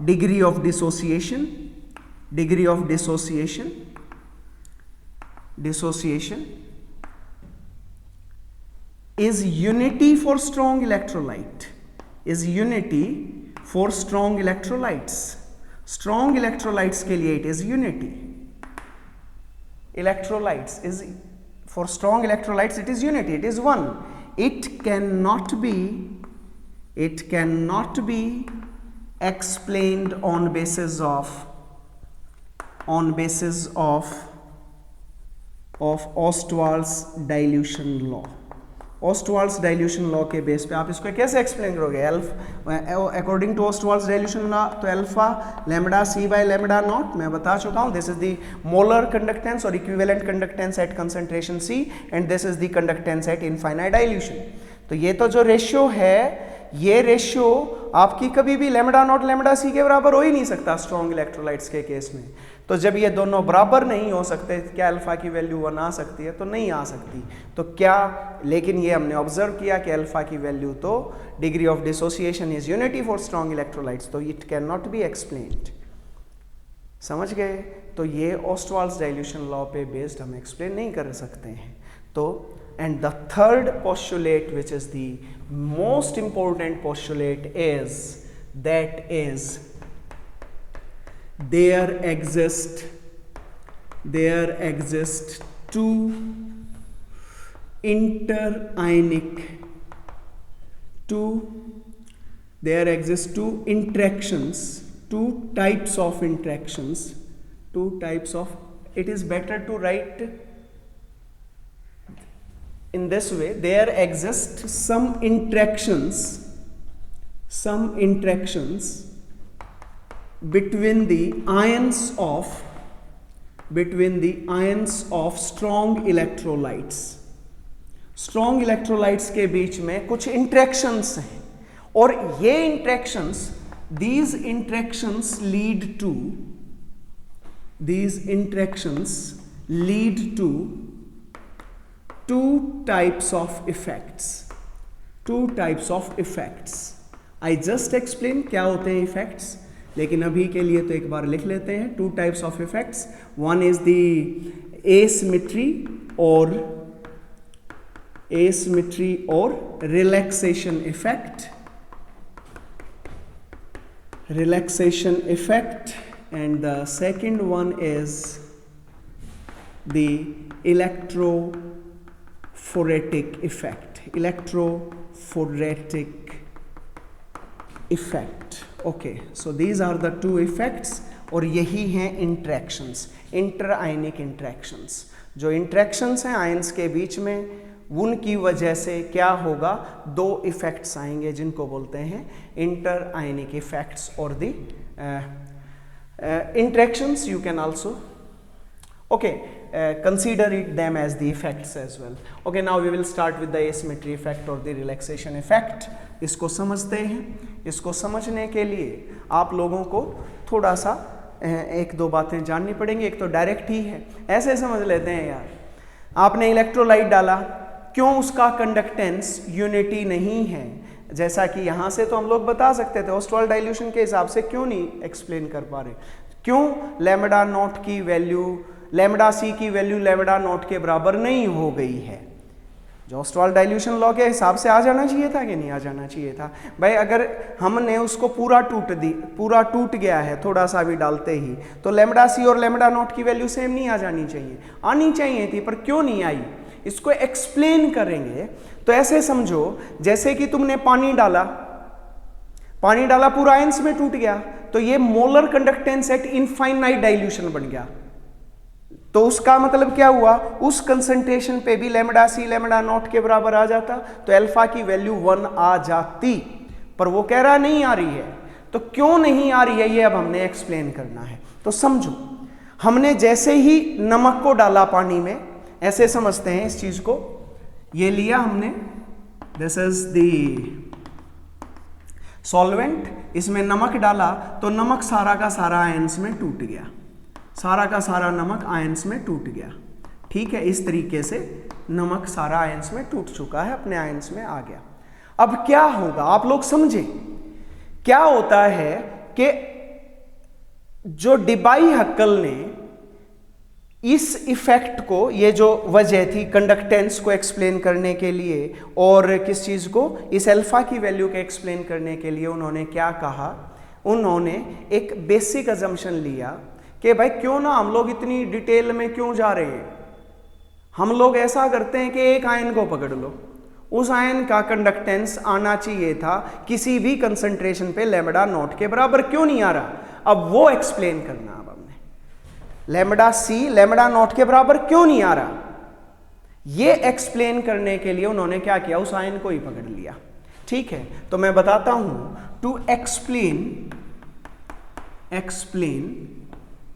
Degree of dissociation is unity for strong electrolyte, strong electrolytes के लिए it is unity, electrolytes is For strong electrolytes it is unity, it is one. It cannot be explained on basis of Ostwald's dilution law. Ostwald's dilution law के base पे आप इसको कैसे explain करोगे? According to Ostwald's dilution law तो alpha lambda C by lambda not मैं बता चुका हूँ. This is the molar conductance और equivalent conductance at concentration C and this is the conductance at infinite dilution. तो ये तो जो रेशियो है, ये रेशियो आपकी कभी भी लैम्बडा नॉट लैम्बडा सी के बराबर हो ही नहीं सकता स्ट्रॉन्ग इलेक्ट्रोलाइट्स के केस में. तो जब ये दोनों बराबर नहीं हो सकते, क्या अल्फा की वैल्यू 1 आ सकती है? तो नहीं आ सकती. तो क्या, लेकिन ये हमने ऑब्जर्व किया कि अल्फा की वैल्यू तो degree of dissociation is unity for strong electrolytes, तो it can not be explained. समझ गए? तो ये ऑस्टवाल्ड्स डाइल्यूशन लॉ पे बेस्ड हम एक्सप्लेन नहीं कर सकते हैं. तो and the third postulate, which is the most important postulate, is there exist two interactions, two types of interactions, it is better to write in this way. There exist some interactions between the ions of strong electrolytes. Strong electrolytes के बीच में कुछ interactions हैं, और ये these interactions lead to two types of effects. I just explained क्या होते हैं effects, लेकिन अभी के लिए तो एक बार लिख लेते हैं. Two types of effects. One is the asymmetry or relaxation effect, and the second one is the electrophoretic effect. Okay, so these are the two effects, और यही हैं interactions, inter-ionic interactions. जो interactions हैं आयंस के बीच में, उनकी वजह से क्या होगा? दो effects आएंगे जिनको बोलते हैं inter-ionic effects, और the interactions you can also consider them as the effects as well. Okay, now we will start with the asymmetry effect or the relaxation effect. इसको समझते हैं. इसको समझने के लिए आप लोगों को थोड़ा सा एक दो बातें जाननी पड़ेंगी. एक तो डायरेक्ट ही है, ऐसे समझ लेते हैं यार, आपने इलेक्ट्रोलाइट डाला, क्यों उसका कंडक्टेंस यूनिटी नहीं है? जैसा कि यहाँ से तो हम लोग बता सकते थे, ऑस्टवाल्ड डाइल्यूशन के हिसाब से क्यों नहीं एक्सप्लेन कर पा रहे? क्यों लैम्बडा नॉट की वैल्यू, लैम्बडा सी की वैल्यू लैम्बडा नॉट के बराबर नहीं हो गई है? जो ऑस्टवाल्ड डाइल्यूशन लॉ के हिसाब से आ जाना चाहिए था कि नहीं आ जाना चाहिए था? भाई अगर हमने उसको पूरा टूट गया है थोड़ा सा भी डालते ही, तो लैम्बडा सी और लैम्बडा नॉट की वैल्यू सेम नहीं आ जानी चाहिए? आनी चाहिए थी, पर क्यों नहीं आई? इसको एक्सप्लेन करेंगे. तो ऐसे समझो जैसे कि तुमने पानी डाला पूरा आयंस में टूट गया, तो ये molar conductance at infinite dilution बन गया. तो उसका मतलब क्या हुआ? उस कंसंट्रेशन पे भी लैम्बडा सी लैम्बडा नॉट के बराबर आ जाता, तो अल्फा की वैल्यू 1 आ जाती. पर वो कह रहा नहीं आ रही है. तो क्यों नहीं आ रही है ये अब हमने एक्सप्लेन करना है. तो समझो, हमने जैसे ही नमक को डाला पानी में, ऐसे समझते हैं इस चीज को, ये लिया हमने, दिस इज द सॉल्वेंट, इसमें नमक डाला, तो नमक सारा का सारा आयंस में टूट गया, सारा का सारा नमक आयंस में टूट गया. ठीक है, इस तरीके से नमक सारा आयंस में टूट चुका है, अपने आयंस में आ गया. अब क्या होगा आप लोग समझे? क्या होता है कि जो डिबाई हक्कल ने इस इफेक्ट को, ये जो वजह थी कंडक्टेंस को एक्सप्लेन करने के लिए और किस चीज को, इस अल्फा की वैल्यू को एक्सप्लेन करने के लिए, उन्होंने क्या कहा? उन्होंने एक बेसिक अजम्पशन लिया कि भाई क्यों ना हम लोग इतनी डिटेल में क्यों जा रहे हैं, हम लोग ऐसा करते हैं कि एक आयन को पकड़ लो, उस आयन का कंडक्टेंस आना चाहिए था किसी भी कंसंट्रेशन पे लैम्बडा नॉट के बराबर, क्यों नहीं आ रहा, अब वो एक्सप्लेन करना। अब हमने लैम्बडा सी लैम्बडा नॉट के बराबर क्यों नहीं आ रहा, ये एक्सप्लेन करने के लिए उन्होंने क्या किया, उस आयन को ही पकड़ लिया। ठीक है, तो मैं बताता हूं, to explain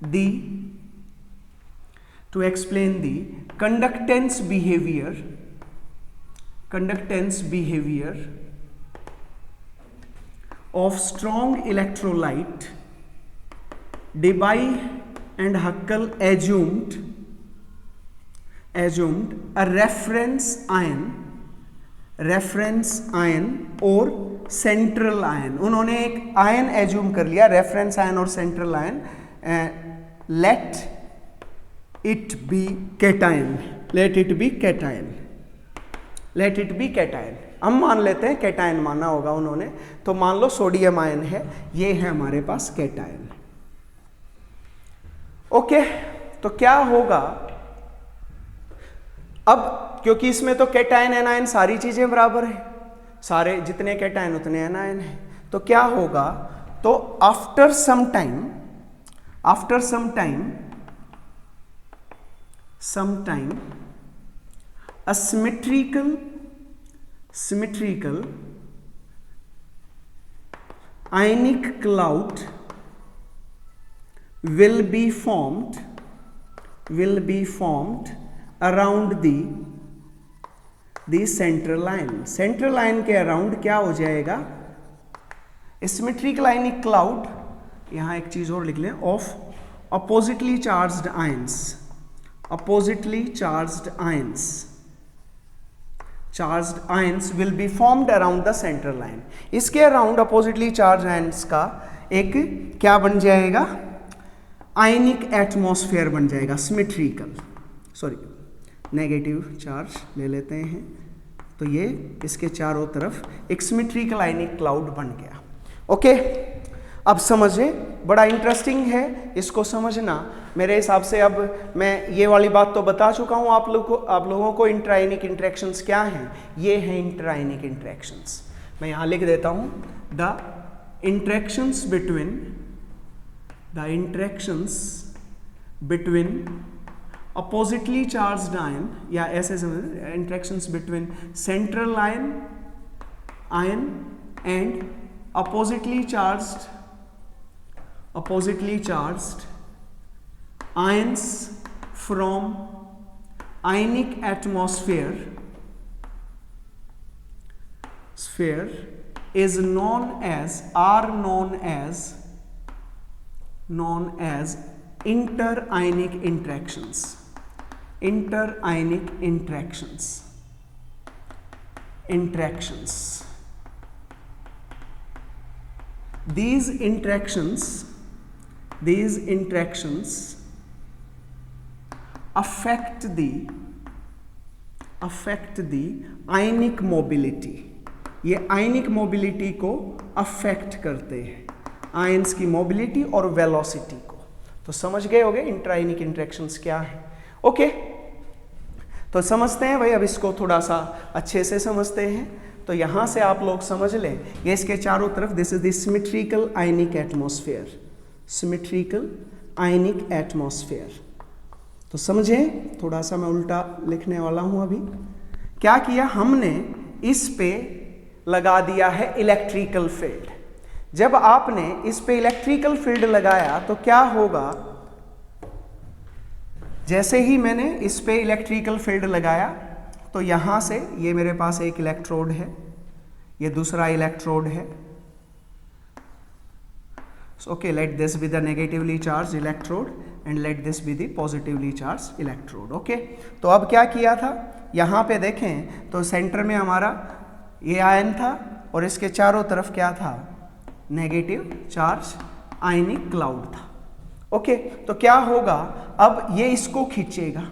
the conductance behavior of strong electrolyte, Debye and Huckel assumed a reference ion और सेंट्रल आयन। उन्होंने एक आयन एज्यूम कर लिया, रेफरेंस आयन और central ion, late it B cation. हम मान लेते हैं कैटायन माना होगा उन्होंने, तो मान लो सोडियम आयन है, ये है हमारे पास कैटायन। ओके, तो क्या होगा अब, क्योंकि इसमें तो कैटायन एनायन सारी चीजें बराबर है, सारे जितने कैटायन उतने एनायन है, तो क्या होगा, तो after some time a symmetrical ionic cloud will be formed around the central ion। Central ion के अराउंड क्या हो जाएगा, सिमेट्रिकल आयनिक क्लाउड, यहां एक चीज और लिख लें, of oppositely charged ions will be formed around the central line। इसके अराउंड oppositely charged ions का एक क्या बन जाएगा, आयनिक एटमॉस्फेयर बन जाएगा, नेगेटिव चार्ज ले लेते हैं, तो ये इसके चारों तरफ एक सिमेट्रिकल आयनिक क्लाउड बन गया। ओके, अब समझे, बड़ा इंटरेस्टिंग है इसको समझना मेरे हिसाब से। अब मैं ये वाली बात तो बता चुका हूँ आप लोगों को इंट्रायनिक इंटरेक्शंस क्या हैं, ये हैं इंट्रायनिक इंटरेक्शंस। मैं यहाँ लिख देता हूँ, the interactions between oppositely charged ion, या ऐसे समझ, interactions between central ion and oppositely charged ions from ionic atmosphere is known as interionic interactions। These interactions affect the ionic mobility। ये ionic mobility को affect करते हैं, ions की mobility और velocity को। तो समझ गए होंगे इंट्रायनिक इंटरेक्शंस क्या है। ओके, तो समझते हैं भाई, अब इसको थोड़ा सा अच्छे से समझते हैं। तो यहां से आप लोग समझ लें, ये इसके चारों तरफ, this is the symmetrical ionic atmosphere. तो समझे, थोड़ा सा मैं उल्टा लिखने वाला हूं अभी। क्या किया हमने, इस पे लगा दिया है इलेक्ट्रिकल फील्ड। जब आपने इस पे इलेक्ट्रिकल फील्ड लगाया तो क्या होगा, जैसे ही मैंने इस पे इलेक्ट्रिकल फील्ड लगाया तो यहां से ये मेरे पास एक इलेक्ट्रोड है, ये दूसरा इलेक्ट्रोड है। Okay, let this be the negatively charge electrode and let this be the positively charge electrode. Okay, तो अब क्या किया था, यहां पे देखें तो सेंटर में हमारा ये आयन था और इसके चारों तरफ क्या था, नेगेटिव चार्ज आयनिक क्लाउड था। ओके, तो क्या होगा, अब ये इसको खींचेगा,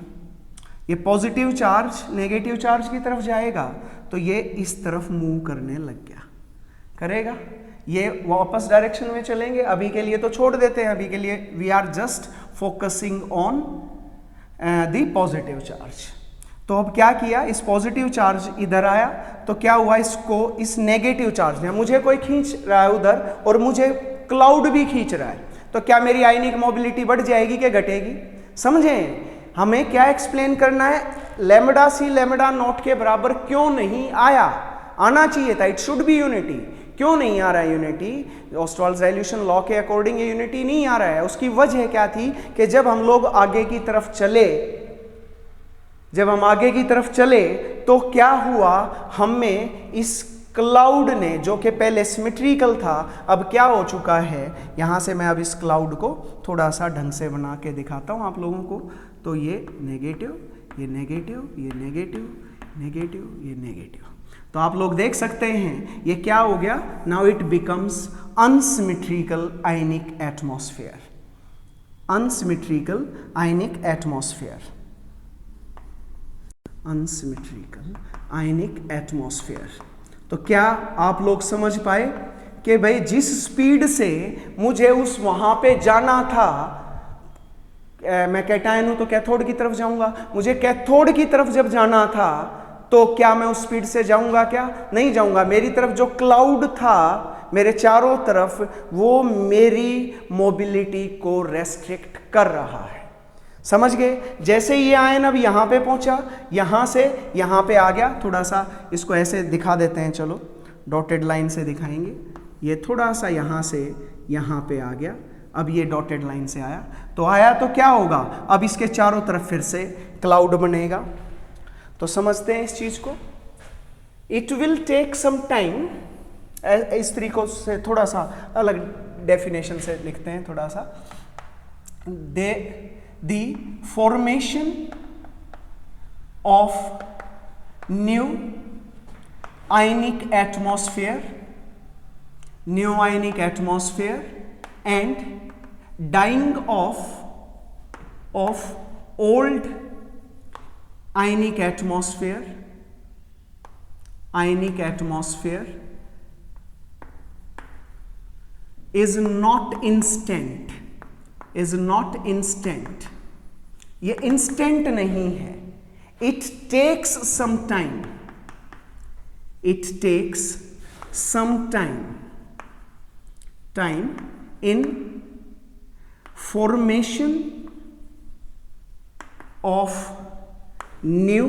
ये पॉजिटिव चार्ज नेगेटिव चार्ज की तरफ जाएगा तो ये इस तरफ मूव करने लग गया, करेगा, ये वापस डायरेक्शन में चलेंगे। अभी के लिए तो छोड़ देते हैं, अभी के लिए we are just focusing on the positive charge. तो अब क्या किया, इस पॉजिटिव चार्ज इधर आया तो क्या हुआ, इसको इस नेगेटिव चार्ज ने, मुझे कोई खींच रहा है उधर और मुझे क्लाउड भी खींच रहा है, तो क्या मेरी आयनिक मोबिलिटी बढ़ जाएगी कि घटेगी? समझें, हमें क्या एक्सप्लेन करना है, लैम्बडा सी लैम्बडा नॉट के बराबर क्यों नहीं आया, आना चाहिए था, इट शुड बी यूनिटी, क्यों नहीं आ रहा है यूनिटी? ऑस्टवाल्ड्स डाइल्यूशन लॉ के अकॉर्डिंग ये यूनिटी नहीं आ रहा है। उसकी वजह क्या थी कि जब हम लोग आगे की तरफ चले, जब हम आगे की तरफ चले तो क्या हुआ, हमें इस क्लाउड ने, जो कि पहले सिमेट्रिकल था, अब क्या हो चुका है, यहां से मैं अब इस क्लाउड को थोड़ा सा ढंग से बना के दिखाता हूं आप लोगों को। तो ये नेगेटिव, ये नेगेटिव, ये नेगेटिव, नेगेटिव, ये नेगेटिव, तो आप लोग देख सकते हैं ये क्या हो गया, now it becomes unsymmetrical ionic atmosphere, unsymmetrical ionic atmosphere, unsymmetrical ionic atmosphere. तो क्या आप लोग समझ पाए कि भाई जिस स्पीड से मुझे उस वहां पे जाना था, मैं कैटायन हूं तो कैथोड की तरफ जाऊंगा, मुझे कैथोड की तरफ जब जाना था तो क्या मैं उस स्पीड से जाऊंगा? क्या नहीं जाऊंगा। मेरी तरफ जो क्लाउड था मेरे चारों तरफ, वो मेरी मोबिलिटी को रेस्ट्रिक्ट कर रहा है, समझ गए? जैसे ये आयन अब यहाँ पे पहुंचा, यहाँ से यहाँ पे आ गया, थोड़ा सा इसको ऐसे दिखा देते हैं, चलो डॉटेड लाइन से दिखाएंगे, ये थोड़ा सा यहाँ से यहाँ पे आ गया, अब ये डॉटेड लाइन से आया, तो आया तो क्या होगा, अब इसके चारों तरफ फिर से क्लाउड बनेगा। तो समझते हैं इस चीज को, it will take some time, इस तरीकों से थोड़ा सा अलग डेफिनेशन से लिखते हैं थोड़ा सा, the formation of new ionic atmosphere and dying of old ionic atmosphere is not instant, ये इंस्टेंट नहीं है, it takes some time in formation of new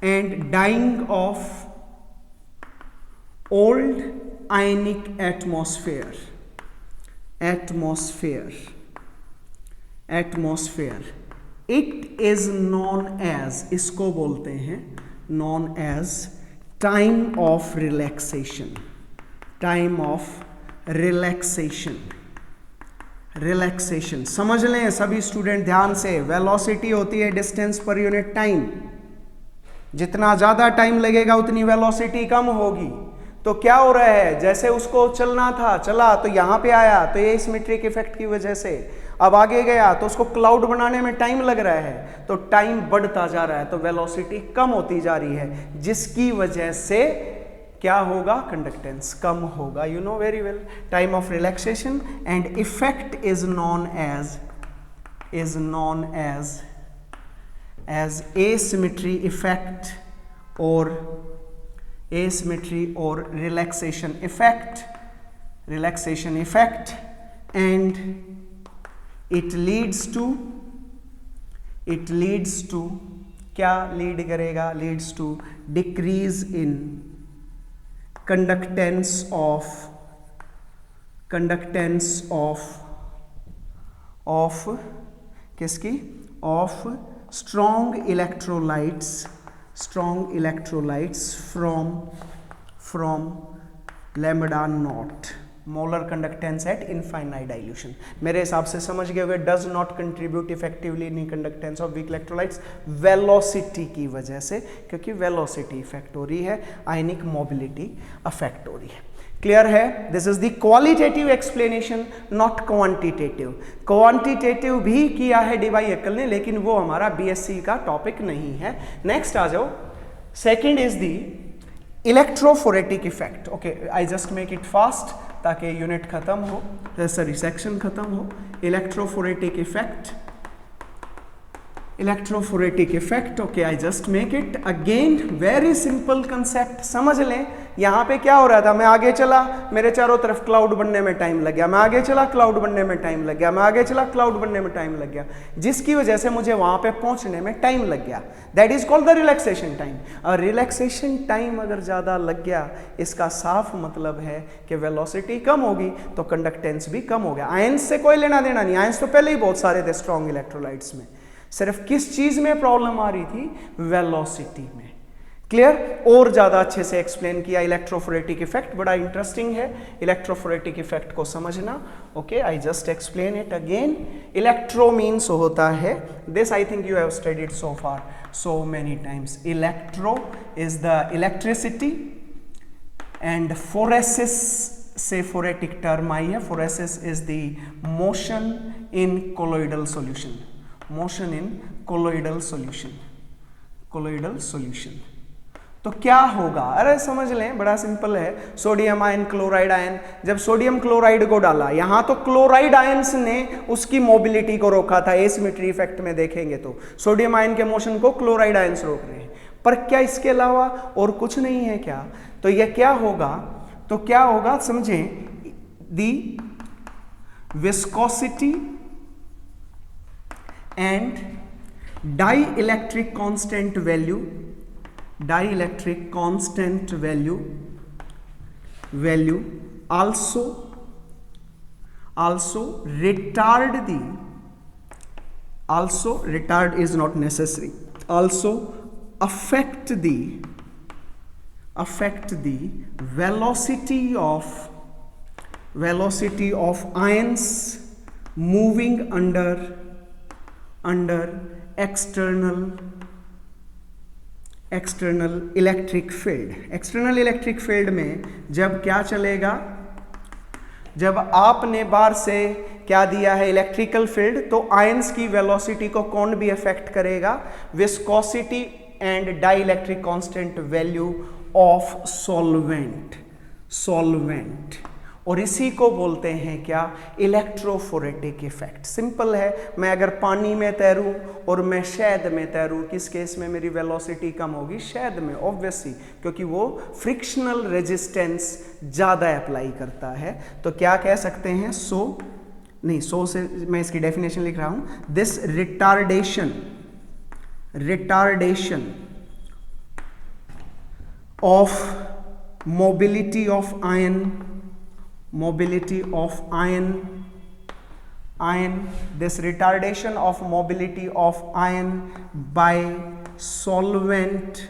and dying of old ionic atmosphere. It is known as, इसको बोलते हैं known as time of relaxation. समझ लें सभी student ध्यान से, वेलोसिटी होती है डिस्टेंस पर यूनिट टाइम, जितना ज्यादा टाइम लगेगा उतनी वेलोसिटी कम होगी। तो क्या हो रहा है, जैसे उसको चलना था चला तो यहां पे आया, तो ये सिमेट्रिक इफेक्ट की वजह से अब आगे गया तो उसको क्लाउड बनाने में टाइम लग रहा है, तो टाइम बढ़ता जा रहा है, तो वेलोसिटी कम होती जा रही है, जिसकी वजह से क्या होगा, कंडक्टेंस कम होगा। You know very well, time of relaxation and effect is known as asymmetry effect or relaxation effect, and it leads to क्या लीड करेगा, leads to decrease in conductance of किसकी, of strong electrolytes from lambda naught, molar conductance at infinite dilution। मेरे हिसाब से समझ गए हुए, does not contribute effectively in conductance of weak electrolytes, velocity की वजह से, क्योंकि वेलोसिटी इफेक्ट हो रही है, आयनिक मोबिलिटी अफेक्ट हो रही है। क्लियर है? This is the qualitative explanation, not quantitative. Quantitative भी किया है डिवाई-एक्कल ने, लेकिन वो हमारा बीएससी का टॉपिक नहीं है। नेक्स्ट आ जाओ, second is the electrophoretic effect. Okay, I just make it fast ताकि यूनिट खत्म हो, सॉरी सेक्शन खत्म हो। Electrophoretic effect electrophoretic effect. Okay, I just make it again. Very simple concept, समझ लें. यहाँ पे क्या हो रहा था, मैं आगे चला, मेरे चारों तरफ क्लाउड बनने में टाइम लग गया, मैं आगे चला, क्लाउड बनने में टाइम लग गया, मैं आगे चला, क्लाउड बनने में टाइम लग गया, जिसकी वजह से मुझे वहां पे पहुंचने में टाइम लग गया. That is called the relaxation time. और रिलैक्सेशन टाइम अगर ज्यादा लग गया, इसका साफ मतलब है कि वेलोसिटी कम होगी तो कंडक्टेंस भी कम हो गया. आयंस से कोई लेना देना नहीं, आयंस तो पहले ही बहुत सारे थे स्ट्रॉन्ग इलेक्ट्रोलाइट्स में. सिर्फ किस चीज में प्रॉब्लम आ रही थी, वेलोसिटी में. क्लियर? और ज्यादा अच्छे से एक्सप्लेन किया. इलेक्ट्रोफोरेटिक इफेक्ट बड़ा इंटरेस्टिंग है, इलेक्ट्रोफोरेटिक इफेक्ट को समझना. Okay, I just explain it again. Electro means होता है, this I think you have studied so far so many times. Electro is the electricity and phoresis से phoretic term आई है. phoresis is the motion in colloidal solution. motion in colloidal solution. colloidal solution. तो क्या होगा? अरे समझ लें, बड़ा simple है. Sodium ion, chloride ion. जब सोडियम क्लोराइड को डाला, यहां तो क्लोराइड आयंस ने उसकी मोबिलिटी को रोका था. एसिमेट्री इफेक्ट में देखेंगे तो सोडियम आयन के मोशन को क्लोराइड आयंस रोक रहे हैं. पर क्या इसके अलावा और कुछ नहीं है क्या? तो यह क्या होगा? तो क्या होगा समझें. The viscosity and dielectric constant value, dielectric constant value also retard is not necessary, also affect the velocity of ions moving under external electric field. External electric field में जब क्या चलेगा, जब आपने बाहर से क्या दिया है, इलेक्ट्रिकल फील्ड, तो आयंस की वेलोसिटी को कौन भी अफेक्ट करेगा, viscosity and dielectric constant value of solvent. और इसी को बोलते हैं क्या, इलेक्ट्रोफोरेटिक इफेक्ट. सिंपल है, मैं अगर पानी में तैरूं और मैं शहद में तैरूं, किस केस में मेरी वेलोसिटी कम होगी, शहद में, ऑब्वियसली, क्योंकि वो फ्रिक्शनल रेजिस्टेंस ज्यादा अप्लाई करता है. तो क्या कह सकते हैं, सो से मैं इसकी डेफिनेशन लिख रहा हूं. This retardation of mobility of ion, this retardation of mobility of ion by solvent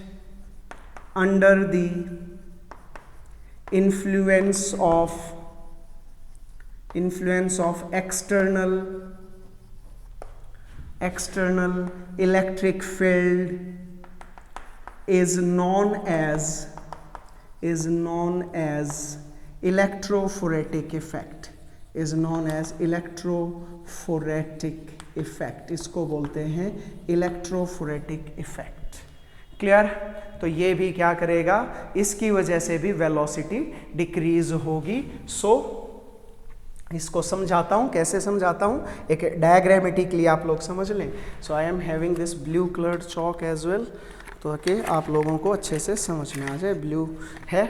under the influence of external electric field is known as electrophoretic effect. इसको बोलते हैं इलेक्ट्रोफोरेटिक इफेक्ट. क्लियर? तो ये भी क्या करेगा, इसकी वजह से भी वेलोसिटी डिक्रीज होगी. सो इसको समझाता हूं, कैसे समझाता हूं, एक डायग्रामेटिकली आप लोग समझ लें. So I am having this blue coloured chalk as well, तो आप लोगों को अच्छे से समझ में आ जाए. ब्लू है.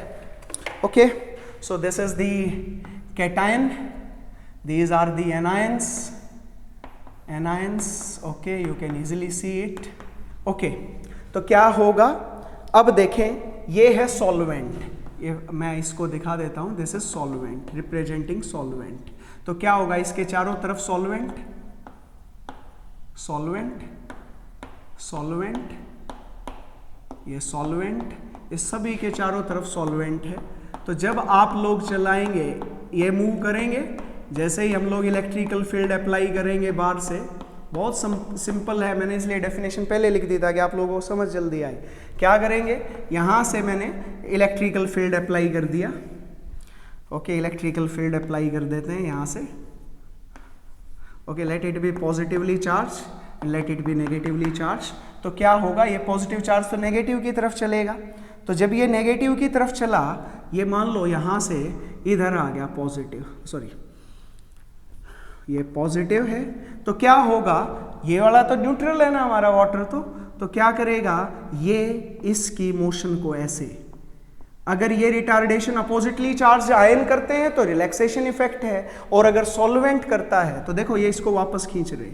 Okay, so this is the cation, these are the anions. Okay, you can easily see it. Okay, तो क्या होगा, अब देखें, ये है सॉल्वेंट. ये मैं इसको दिखा देता हूं. This is solvent, representing solvent. तो क्या होगा, इसके चारों तरफ सॉल्वेंट, ये सॉल्वेंट, इस सभी के चारों तरफ सॉल्वेंट है. तो जब आप लोग चलाएंगे, ये मूव करेंगे, जैसे ही हम लोग इलेक्ट्रिकल फील्ड अप्लाई करेंगे बाहर से, बहुत सिंपल है, मैंने इसलिए डेफिनेशन पहले लिख दी ताकि आप लोगों को समझ जल्दी आए. क्या करेंगे, यहाँ से मैंने इलेक्ट्रिकल फील्ड अप्लाई कर दिया. ओके, इलेक्ट्रिकल फील्ड अप्लाई कर देते हैं यहाँ से. Okay, late it B positively charge, late it B negatively charge. तो क्या होगा, ये पॉजिटिव चार्ज तो नेगेटिव की तरफ चलेगा. तो जब ये नेगेटिव की तरफ चला, ये मान लो यहाँ से इधर आ गया पॉजिटिव, सॉरी ये पॉजिटिव है, तो क्या होगा, ये वाला तो न्यूट्रल है ना हमारा वाटर, तो क्या करेगा ये इसकी मोशन को ऐसे, अगर ये रिटार्डेशन अपोजिटली चार्ज आयन करते हैं तो रिलैक्सेशन इफेक्ट है, और अगर सॉल्वेंट करता है तो देखो ये इसको वापस खींच रहे,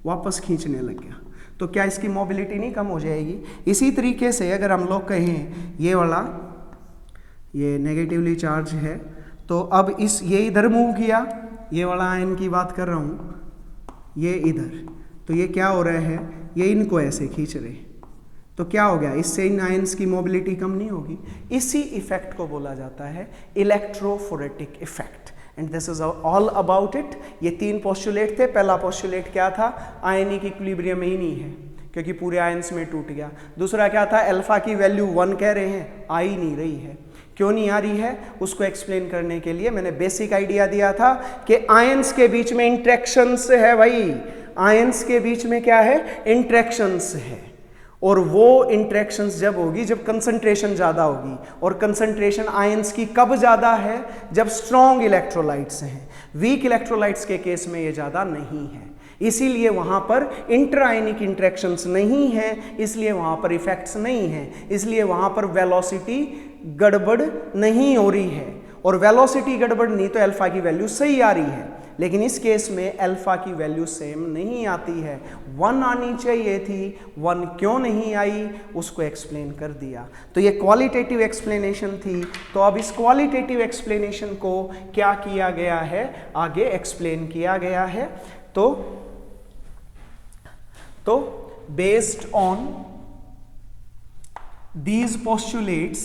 वापस खींचने लग गया, तो क्या इसकी मोबिलिटी नहीं कम हो जाएगी। इसी तरीके से अगर हम लोग कहें ये वाला ये नेगेटिवली चार्ज है, तो अब ये इधर मूव किया, ये वाला आयन की बात कर रहा हूँ, ये इधर, तो ये क्या हो रहा है, ये इनको ऐसे खींच रहे, तो क्या हो गया, इससे इन आयंस की मोबिलिटी कम नहीं होगी। इसी इफेक्ट को बोला जाता है electrophoretic effect, and this is all about it. ये 3 पोस्टुलेट थे। पहला पोस्टुलेट क्या था, आयनिक इक्विलिब्रियम ही नहीं है क्योंकि पूरे आयंस में टूट गया। दूसरा क्या था, अल्फा की वैल्यू 1 कह रहे हैं, आ ही नहीं रही है। क्यों नहीं आ रही है, उसको एक्सप्लेन करने के लिए मैंने बेसिक आइडिया दिया था कि आयंस के बीच में इंट्रैक्शंस है भाई, आयंस के बीच में क्या है, इंट्रैक्शंस है, और वो इंट्रैक्शंस जब होगी जब कंसंट्रेशन ज़्यादा होगी, और कंसंट्रेशन आयंस की कब ज़्यादा है, जब स्ट्रॉन्ग इलेक्ट्रोलाइट्स हैं। वीक इलेक्ट्रोलाइट्स के केस में ये ज़्यादा नहीं है, इसीलिए वहाँ पर इंटरआयनिक इंट्रैक्शंस नहीं है, इसलिए वहाँ पर इफेक्ट्स नहीं हैं, इसलिए वहाँ पर वेलोसिटी गड़बड़ नहीं हो रही है, और वेलोसिटी गड़बड़ नहीं तो अल्फा की वैल्यू सही आ रही है। लेकिन इस केस में अल्फा की वैल्यू सेम नहीं आती है, 1 आनी चाहिए थी, 1 क्यों नहीं आई उसको एक्सप्लेन कर दिया। तो ये क्वालिटेटिव एक्सप्लेनेशन थी। तो अब इस क्वालिटेटिव एक्सप्लेनेशन को क्या किया गया है, आगे एक्सप्लेन किया गया है। तो based on these postulates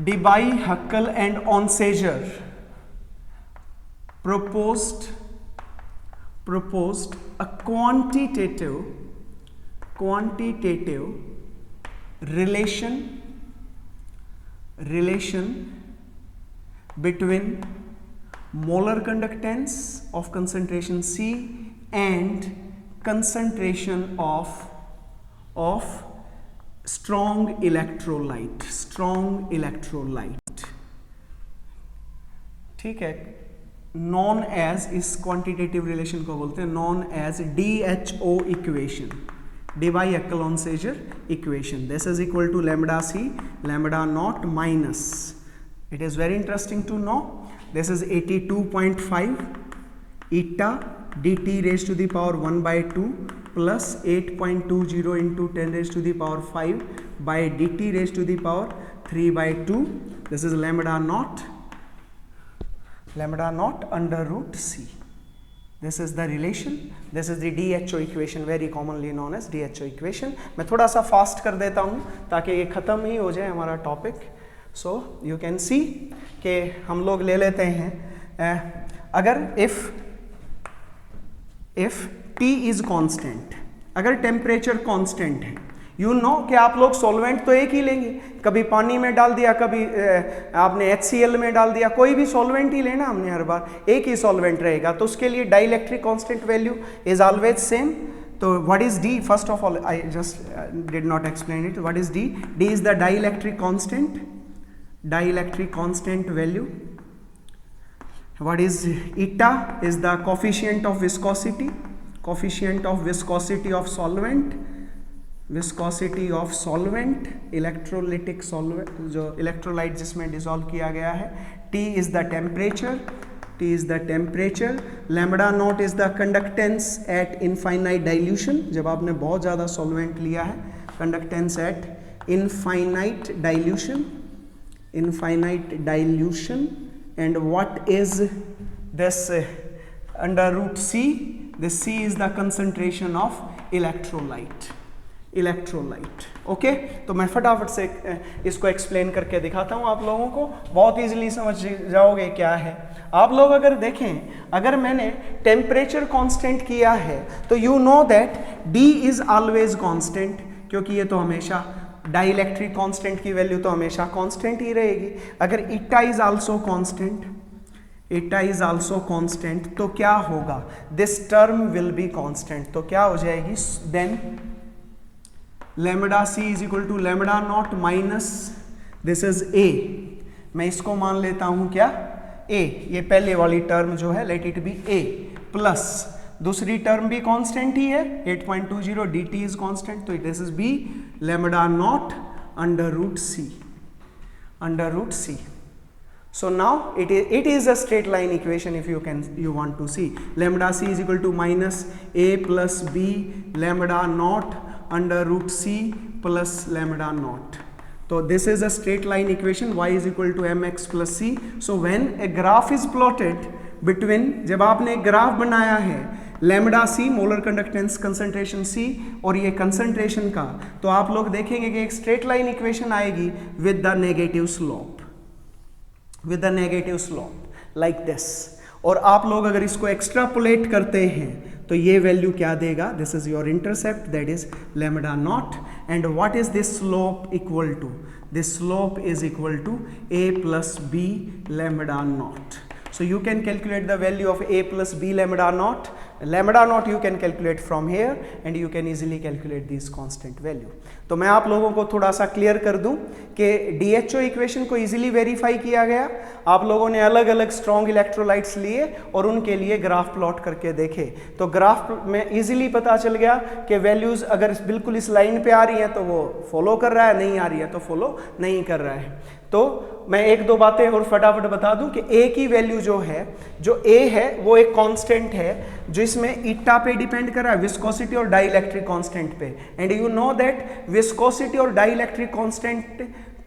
Debye, Huckel and Onsager proposed a quantitative relation between molar conductance of concentration C and concentration of strong electrolyte, ठीक है, नॉन एज, इस क्वांटिटेटिव रिलेशन को बोलते हैं known as DHO equation, Debye Huckel Onsager equation. This is equal to lambda C lambda not minus, it is very interesting to know, this is 82.5 eta dt raised to the power 1/2 plus 8.20 into 10 raised to the power 5 by dt raised to the power 3/2. This is lambda naught under root C. This is the relation. This is the DHO equation, very commonly known as DHO equation. मैं थोड़ा सा fast कर देता हूँ ताकि ये ख़त्म ही हो जाए हमारा topic. So you can see कि हम लोग ले लेते हैं अगर if T is constant, अगर टेम्परेचर कांस्टेंट है, यू नो कि आप लोग सॉल्वेंट तो एक ही लेंगे, कभी पानी में डाल दिया, कभी आपने HCl में डाल दिया, कोई भी सॉल्वेंट ही लेना हमने हर बार, एक ही सॉल्वेंट रहेगा, तो उसके लिए dielectric constant value is always same. तो what is D? First of all I just did not explain it, what is D? D is the dielectric constant value. What is eta? Is the coefficient of viscosity of solvent, electrolytic solvent, जो electrolyte जिसमें dissolve किया गया है। T is the temperature, lambda naught is the conductance at infinite dilution, जब आपने बहुत ज़्यादा solvent लिया है, conductance at infinite dilution, and what is this under root C? This C is the concentration of electrolyte. Okay, तो मैं फटाफट से इसको एक्सप्लेन करके दिखाता हूँ आप लोगों को, बहुत इजीली समझ जाओगे क्या है। आप लोग अगर देखें, अगर मैंने टेम्परेचर कांस्टेंट किया है तो you know that D is always constant, क्योंकि ये तो हमेशा डाइलेक्ट्रिक कांस्टेंट की वैल्यू तो हमेशा कांस्टेंट ही रहेगी। अगर eta इज आल्सो कांस्टेंट तो क्या होगा, this term will be constant, तो क्या हो जाएगी, then lambda C is equal to lambda not minus, this is A, मैं इसको मान लेता हूं क्या, ए, ये पहले वाली टर्म जो है let it be A, plus दूसरी टर्म भी कांस्टेंट ही है 8.20 dt इज कांस्टेंट, तो this is B lambda naught under root C. So now it is a straight line equation. If you want to see, lambda c is equal to minus a plus b lambda naught under root c plus lambda naught. So this is a straight line equation. Y is equal to mx plus c. So when a graph is plotted between, जब आपने एक graph बनाया है lambda C molar conductance concentration C और ये concentration का, तो आप लोग देखेंगे कि एक स्ट्रेट लाइन इक्वेशन आएगी with the negative slope, with a negative slope like this. और आप लोग अगर इसको एक्स्ट्रापोलेट करते हैं तो ये वैल्यू क्या देगा, this is your intercept that is lambda naught. And what is this slope equal to, this slope is equal to a plus b lambda naught. So you can calculate the value of a plus b lambda naught. Lambda naught you can calculate from here and you can easily calculate this constant value. तो मैं आप लोगों को थोड़ा सा clear कर दूं कि DHO इक्वेशन को इजीली वेरीफाई किया गया. आप लोगों ने अलग अलग स्ट्रॉन्ग इलेक्ट्रोलाइट्स लिए और उनके लिए ग्राफ प्लॉट करके देखे, तो ग्राफ में इजीली पता चल गया कि वैल्यूज अगर बिल्कुल इस लाइन पे आ रही है तो वो फॉलो कर रहा है, नहीं आ रही है तो फॉलो नहीं कर रहा है. तो मैं एक दो बातें और फटाफट बता दूं कि A की वैल्यू जो है, जो A है वो एक कांस्टेंट है जो इसमें ईटा पे डिपेंड कर रहा है, विस्कोसिटी और डाइलेक्ट्रिक कांस्टेंट पे. And you know that viscosity और डाइलेक्ट्रिक कांस्टेंट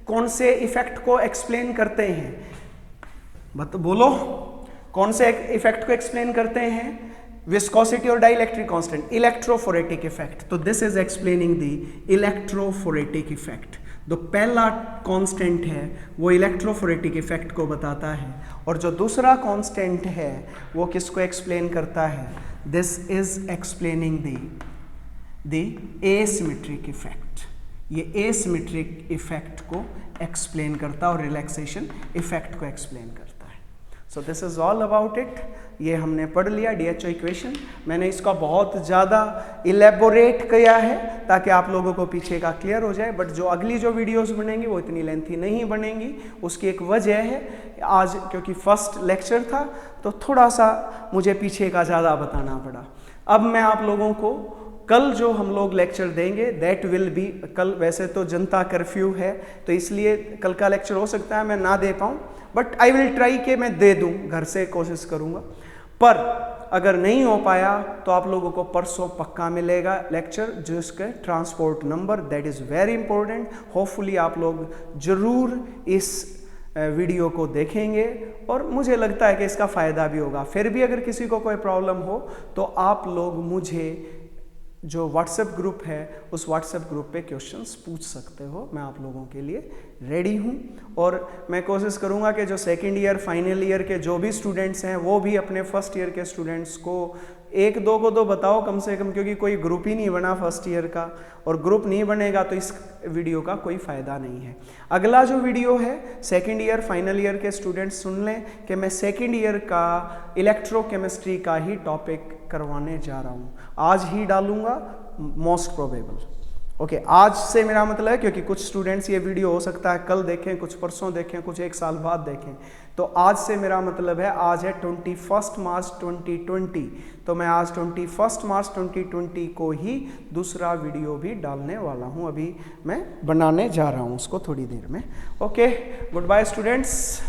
कौन से इफेक्ट को एक्सप्लेन करते हैं, बोलो कौन से इफेक्ट को एक्सप्लेन करते हैं? विस्कोसिटी और डाइलेक्ट्रिक कांस्टेंट, इलेक्ट्रोफोरेटिक इफेक्ट. तो this is explaining the electrophoretic effect. जो पहला कांस्टेंट है वो इलेक्ट्रोफोरेटिक इफेक्ट को बताता है और जो दूसरा कांस्टेंट है वो किसको एक्सप्लेन करता है? This is explaining the asymmetric effect. ये एसिमेट्रिक इफेक्ट को एक्सप्लेन करता है और रिलैक्सेशन इफेक्ट को एक्सप्लेन करता है. सो this is all about it. ये हमने पढ़ लिया DHO इक्वेशन. मैंने इसका बहुत ज़्यादा इलेबोरेट किया है ताकि आप लोगों को पीछे का क्लियर हो जाए, बट जो अगली जो वीडियोस बनेंगी वो इतनी लेंथी नहीं बनेंगी. उसकी एक वजह है, आज क्योंकि फर्स्ट लेक्चर था तो थोड़ा सा मुझे पीछे का ज़्यादा बताना पड़ा. अब मैं आप लोगों को कल जो हम लोग लेक्चर देंगे दैट विल बी, कल वैसे तो जनता कर्फ्यू है तो इसलिए कल का लेक्चर हो सकता है मैं ना दे पाऊँ, बट आई विल ट्राई कि मैं दे दूँ, घर से कोशिश करूँगा. पर अगर नहीं हो पाया तो आप लोगों को परसों पक्का मिलेगा लेक्चर जिसके transport number, that is very important. Hopefully आप लोग ज़रूर इस वीडियो को देखेंगे और मुझे लगता है कि इसका फ़ायदा भी होगा. फिर भी अगर किसी को कोई प्रॉब्लम हो तो आप लोग मुझे जो व्हाट्सएप ग्रुप है उस व्हाट्सएप ग्रुप पे क्वेश्चंस पूछ सकते हो. मैं आप लोगों के लिए रेडी हूँ और मैं कोशिश करूँगा कि जो सेकंड ईयर फाइनल ईयर के जो भी स्टूडेंट्स हैं वो भी अपने फर्स्ट ईयर के स्टूडेंट्स को एक दो को तो बताओ कम से कम, क्योंकि कोई ग्रुप ही नहीं बना फर्स्ट ईयर का और ग्रुप नहीं बनेगा तो इस वीडियो का कोई फ़ायदा नहीं है. अगला जो वीडियो है सेकंड ईयर फाइनल ईयर के स्टूडेंट्स सुन लें कि मैं सेकंड ईयर का इलेक्ट्रोकेमिस्ट्री का ही टॉपिक करवाने जा रहा हूँ. आज ही डालूँगा मोस्ट प्रोबेबल. ओके, आज से मेरा मतलब है क्योंकि कुछ स्टूडेंट्स ये वीडियो हो सकता है कल देखें, कुछ परसों देखें, कुछ एक साल बाद देखें. तो आज से मेरा मतलब है, आज है 21 मार्च 2020, तो मैं आज 21 मार्च 2020 को ही दूसरा वीडियो भी डालने वाला हूँ. अभी मैं बनाने जा रहा हूँ उसको थोड़ी देर में. Okay, good bye students.